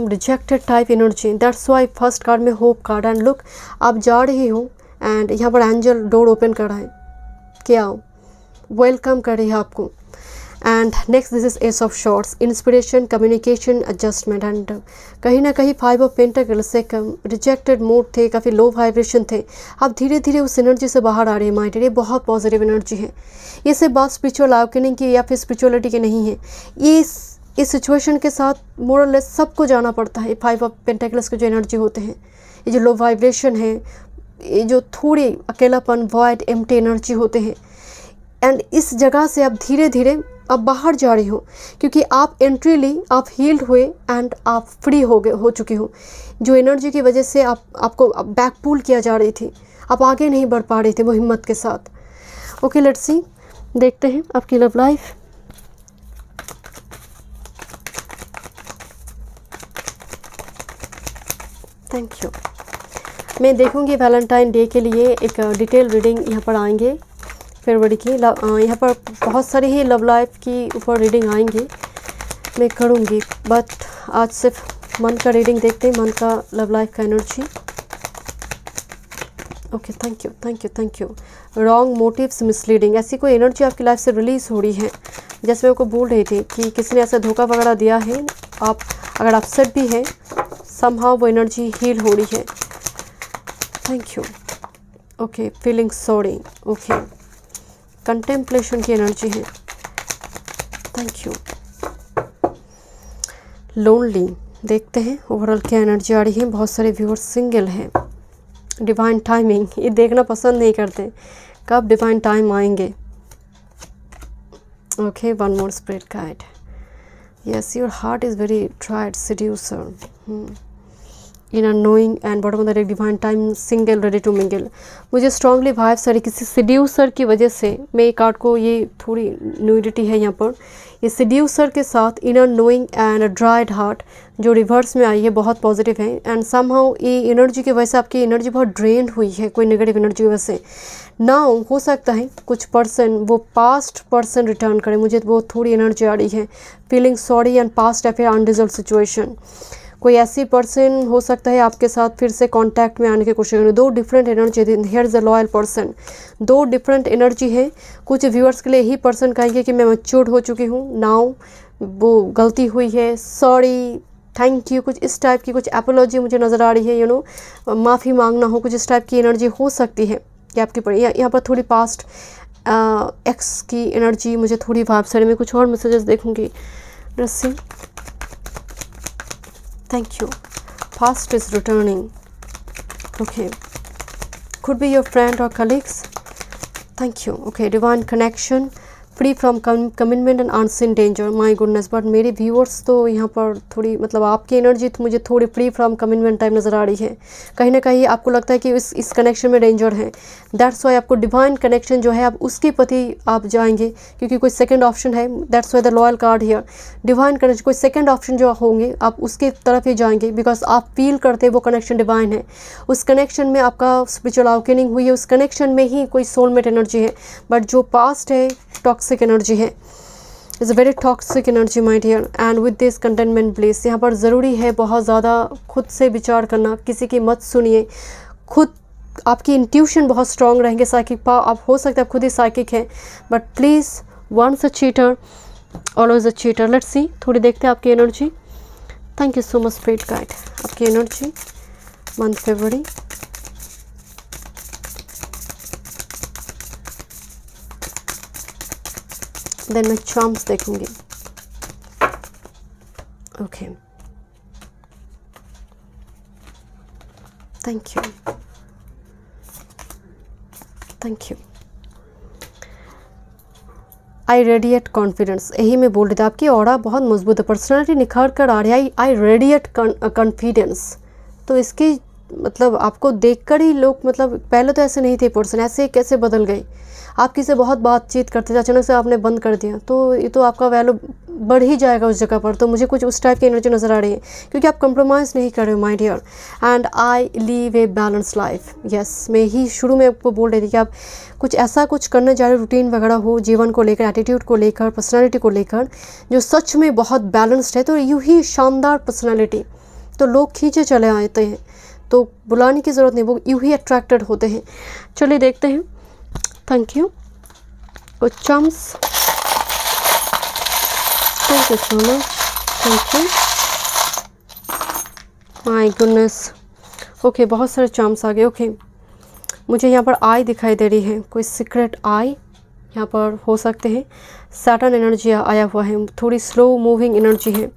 rejected type energy, that's why first card में होप कार्ड। एंड लुक, आप जा रही हो एंड यहाँ पर एंजल डोर ओपन कर रहा है, क्या वेलकम कर रही है आपको। And next, this is ace of shorts, inspiration, communication, adjustment. And कहीं ना कहीं 5 ऑफ पेंटाकल्स से रिजेक्टेड मोड थे, काफ़ी लो वाइब्रेशन थे, आप धीरे धीरे उस एनर्जी से बाहर आ रहे हैं। माइंड, ये बहुत पॉजिटिव एनर्जी है। ये सिर्फ बात स्पिरिचुअल अवेकनिंग की या फिर स्पिरिचुअलिटी की नहीं है, ये इस सिचुएशन के साथ मोरलेस सबको जाना पड़ता है। 5 ऑफ पेंटाकल्स के जो एनर्जी होते हैं, ये जो लो वाइब्रेशन है, ये जो थोड़ी अकेलापन, वॉइड, एम्प्टी एनर्जी होते हैं, एंड इस जगह से आप धीरे धीरे अब बाहर जा रही हो, क्योंकि आप एंट्री ली, आप हील्ड हुए एंड आप फ्री हो चुकी हो। जो एनर्जी की वजह से आपको बैक पुल किया जा रही थी, आप आगे नहीं बढ़ पा रही थी वो हिम्मत के साथ। ओके, लेट्स सी, देखते हैं आपकी लव लाइफ। Thank you. मैं देखूंगी वैलेंटाइन डे के लिए एक डिटेल रीडिंग यहाँ पर आएंगे फरवरी की। यहाँ पर बहुत सारी ही लव लाइफ की ऊपर रीडिंग आएंगे, मैं करूँगी, बट आज सिर्फ मन का रीडिंग देखते हैं, मन का लव लाइफ का एनर्जी। Okay, thank you thank you thank you. Wrong motives, misleading, ऐसी कोई एनर्जी आपकी लाइफ से रिलीज़ हो रही है। जैसे मैं को बोल रही थी कि किसी ने ऐसा धोखा वगैरह दिया है, आप अगर अपसेट भी हैं, समहाउ वो एनर्जी हील हो रही है। Thank you. Okay, feeling sorry, okay, contemplation की एनर्जी है। Thank you. लोनली, देखते हैं ओवरऑल क्या एनर्जी आ रही है। बहुत सारे व्यूअर्स सिंगल हैं। डिवाइन टाइमिंग, ये देखना पसंद नहीं करते कब डिवाइन टाइम आएंगे। Okay, one more spirit guide. Yes, your heart is very tried, seducer. In annoying and bottom of the deck divine time single ready to mingle. मुझे strongly vibes आ रही किसी सीड्यूसर की वजह से। मैं एक कार्ड को, ये थोड़ी न्यूडिटी है यहाँ पर, ये सीड्यूसर के साथ inner knowing and dried heart जो रिवर्स में आई है बहुत पॉजिटिव है। एंड समहाउ ये एनर्जी की वजह से आपकी एनर्जी बहुत ड्रेन हुई है कोई नेगेटिव एनर्जी की वजह से। नाउ हो सकता है कुछ पर्सन, वो पास्ट पर्सन रिटर्न करे, मुझे वो थोड़ी एनर्जी आ रही है। Feeling sorry and past affair unresolved situation. कोई ऐसी पर्सन हो सकता है आपके साथ फिर से कांटेक्ट में आने की कोशिश करें। दो different energy, here is a loyal person, दो डिफरेंट एनर्जी है। कुछ व्यूअर्स के लिए यही पर्सन कहेंगे कि मैं मैच्योर्ड हो चुकी हूँ, नाउ वो गलती हुई है, सॉरी, थैंक यू, कुछ इस टाइप की कुछ एपोलॉजी मुझे नज़र आ रही है। यू नो, माफ़ी मांगना हो, कुछ इस टाइप की एनर्जी हो सकती है कि आपकी यहाँ पर थोड़ी पास्ट एक्स की एनर्जी मुझे थोड़ी वाइब्स आ रही है। मैं कुछ और मैसेजेस देखूँगी। रस्सी, thank you, past is returning. Okay, could be your friend or colleagues. Thank you. Okay, divine connection, free from commitment and unseen danger. My goodness, but मेरे व्यूअर्स तो यहाँ पर थोड़ी, मतलब आपकी एनर्जी तो मुझे थोड़ी फ्री फ्रॉम कमिटमेंट टाइप नज़र आ रही है। कहीं ना कहीं आपको लगता है कि इस कनेक्शन में डेंजर है। दैट्स वाई आपको डिवाइन कनेक्शन जो है आप उसके प्रति आप जाएंगे, क्योंकि कोई सेकंड ऑप्शन है। That's why the loyal card here, divine connection, कोई सेकंड ऑप्शन जो होंगे आप उसके तरफ ही जाएंगे, बिकॉज आप फील करते हैं वो कनेक्शन डिवाइन है। उस कनेक्शन में आपका स्पिरिचुअल अवेकनिंग हुई है, उस कनेक्शन में ही कोई सोलमेट एनर्जी है। बट जो पास्ट है टॉक्सिक एनर्जी है, is a very toxic energy my dear. And with this containment please, यहाँ पर ज़रूरी है बहुत ज़्यादा खुद से विचार करना, किसी की मत सुनिए। खुद आपकी इंट्यूशन बहुत स्ट्रांग रहेंगे। साइकिक पावर, आप हो सकता है आप खुद ही साइकिक हैं, but please once a cheater always a cheater. Let's see, थोड़ी देखते हैं आपकी energy. Thank you so much spirit guide. आपकी एनर्जी मंथ फरवरी, देन मैं चार्म्स देखूंगी। Okay, thank you, thank you. I radiate confidence, यही मैं बोल रही थी, आपकी ऑरा बहुत मजबूत है, पर्सनालिटी निखार कर आ रही है। आई रेडिएट कॉन्फिडेंस, तो इसकी मतलब आपको देखकर ही लोग, मतलब पहले तो ऐसे नहीं थे पर्सन, ऐसे कैसे बदल गए। आप किसी से बहुत बातचीत करते थे, अचानक से आपने बंद कर दिया, तो ये तो आपका वैल्यू बढ़ ही जाएगा उस जगह पर। तो मुझे कुछ उस टाइप की एनर्जी नज़र आ रही है, क्योंकि आप कंप्रोमाइज़ नहीं कर रहे हो my dear. And I live a balance life. Yes, मैं ही शुरू में आपको बोल रही थी कि आप कुछ ऐसा कुछ करने जा रहे हो, रूटीन वगैरह हो, जीवन को लेकर, एटीट्यूड को लेकर, पर्सनैलिटी को लेकर, जो सच में बहुत बैलेंस्ड है। तो यूँ ही शानदार पर्सनैलिटी तो लोग खींचे चले आते हैं, तो बुलाने की ज़रूरत नहीं, वो यूँ ही अट्रैक्टेड होते हैं। चलिए देखते हैं। Thank you. कुछ charms, thank you so much, thank you. My goodness, okay, बहुत सारे चम्स आ गए। ओके, मुझे यहाँ पर आई दिखाई दे रही है, कोई सीक्रेट आई यहाँ पर हो सकते हैं। सैटर्न एनर्जी आया हुआ है, थोड़ी स्लो मूविंग एनर्जी है।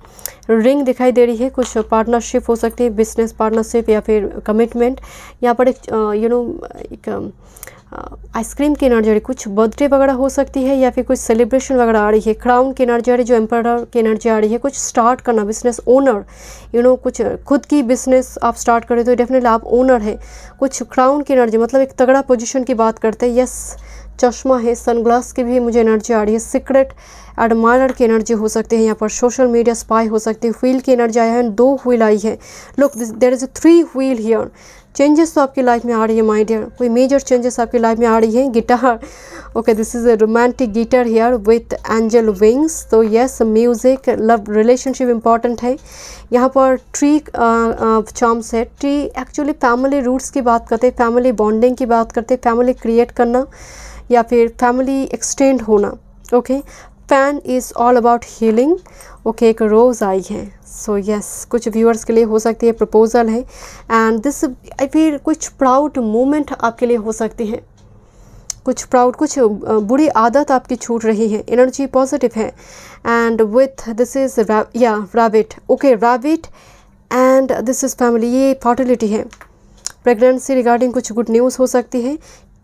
रिंग दिखाई दे रही है, कुछ पार्टनरशिप हो सकती है, बिजनेस पार्टनरशिप या फिर कमिटमेंट। यहाँ पर एक एक आइसक्रीम की एनर्जी आ रही है, कुछ बर्थडे वगैरह हो सकती है, या फिर कुछ सेलिब्रेशन वगैरह आ रही है। क्राउन की एनर्जी आ रही है, जो एम्परर की एनर्जी आ रही है, कुछ स्टार्ट करना, बिजनेस ओनर, कुछ खुद की बिजनेस आप स्टार्ट करें तो डेफिनेटली आप ओनर है। कुछ क्राउन की एनर्जी मतलब एक तगड़ा पोजीशन की बात करते हैं। यस, चश्मा है, सनग्लास की भी मुझे एनर्जी आ रही है। सीक्रेट एडमायरर की एनर्जी हो सकती है, यहाँ पर सोशल मीडिया स्पाई हो सकती है। व्हील की एनर्जी आया है, 2 व्हील आई है। Look, there is 3 wheel here. Changes तो आपकी लाइफ में आ रही है माय डियर, कोई मेजर चेंजेस आपकी लाइफ में आ रही है। Guitar, okay, this is a romantic guitar here with angel wings. तो yes, music, love relationship important है। यहाँ पर ट्री चार्म्स है। ट्री एक्चुअली फैमिली रूट्स की बात करते हैं, फैमिली बॉन्डिंग की बात करते हैं, फैमिली क्रिएट करना या फिर फैमिली एक्सटेंड होना। Okay, fan is all about healing. Okay, एक रोज़ आई है। सो यस, कुछ व्यूअर्स के लिए हो सकती है प्रपोजल है। एंड दिस आई फील कुछ प्राउड मोमेंट आपके लिए हो सकती है, कुछ प्राउड, कुछ बुरी आदत आपकी छूट रही है। एनर्जी पॉजिटिव है। And with this is rabbit. Okay, rabbit and this is family, ये फर्टिलिटी है। प्रेगनेंसी रिगार्डिंग कुछ गुड न्यूज़ हो सकती है।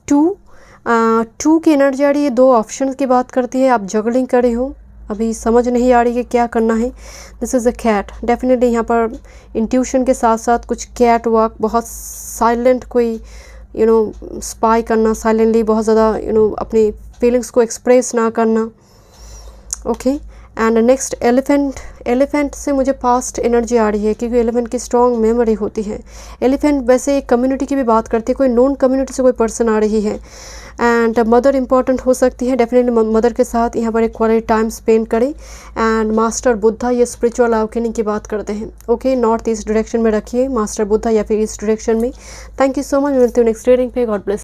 2 की एनर्जी आ रही है, 2 ऑप्शन की बात करती है। आप जगलिंग कर रहे हो, अभी समझ नहीं आ रही है क्या करना है। This is a cat, definitely यहाँ पर इंट्यूशन के साथ साथ कुछ कैट वर्क, बहुत साइलेंट कोई स्पाई करना, साइलेंटली बहुत ज़्यादा अपनी फीलिंग्स को एक्सप्रेस ना करना। Okay, and next elephant. Elephant से मुझे पास्ट एनर्जी आ रही है क्योंकि एलिफेंट की स्ट्रॉन्ग मेमोरी होती है। एलिफेंट वैसे एक कम्युनिटी की भी बात करती है, कोई नॉन कम्युनिटी से कोई पर्सन आ रही है एंड मदर इंपॉर्टेंट हो सकती है। डेफिनेटली मदर के साथ यहाँ पर एक क्वालिटी टाइम स्पेंड करें। एंड मास्टर बुद्धा, ये स्पिरिचुअल अवेकनिंग की बात करते हैं। ओके, नॉर्थ ईस्ट डायरेक्शन में रखिए मास्टर बुद्धा या फिर ईस्ट डायरेक्शन में। थैंक यू सो मच, मिलती हूँ नेक्स्ट रीडिंग पे। God bless.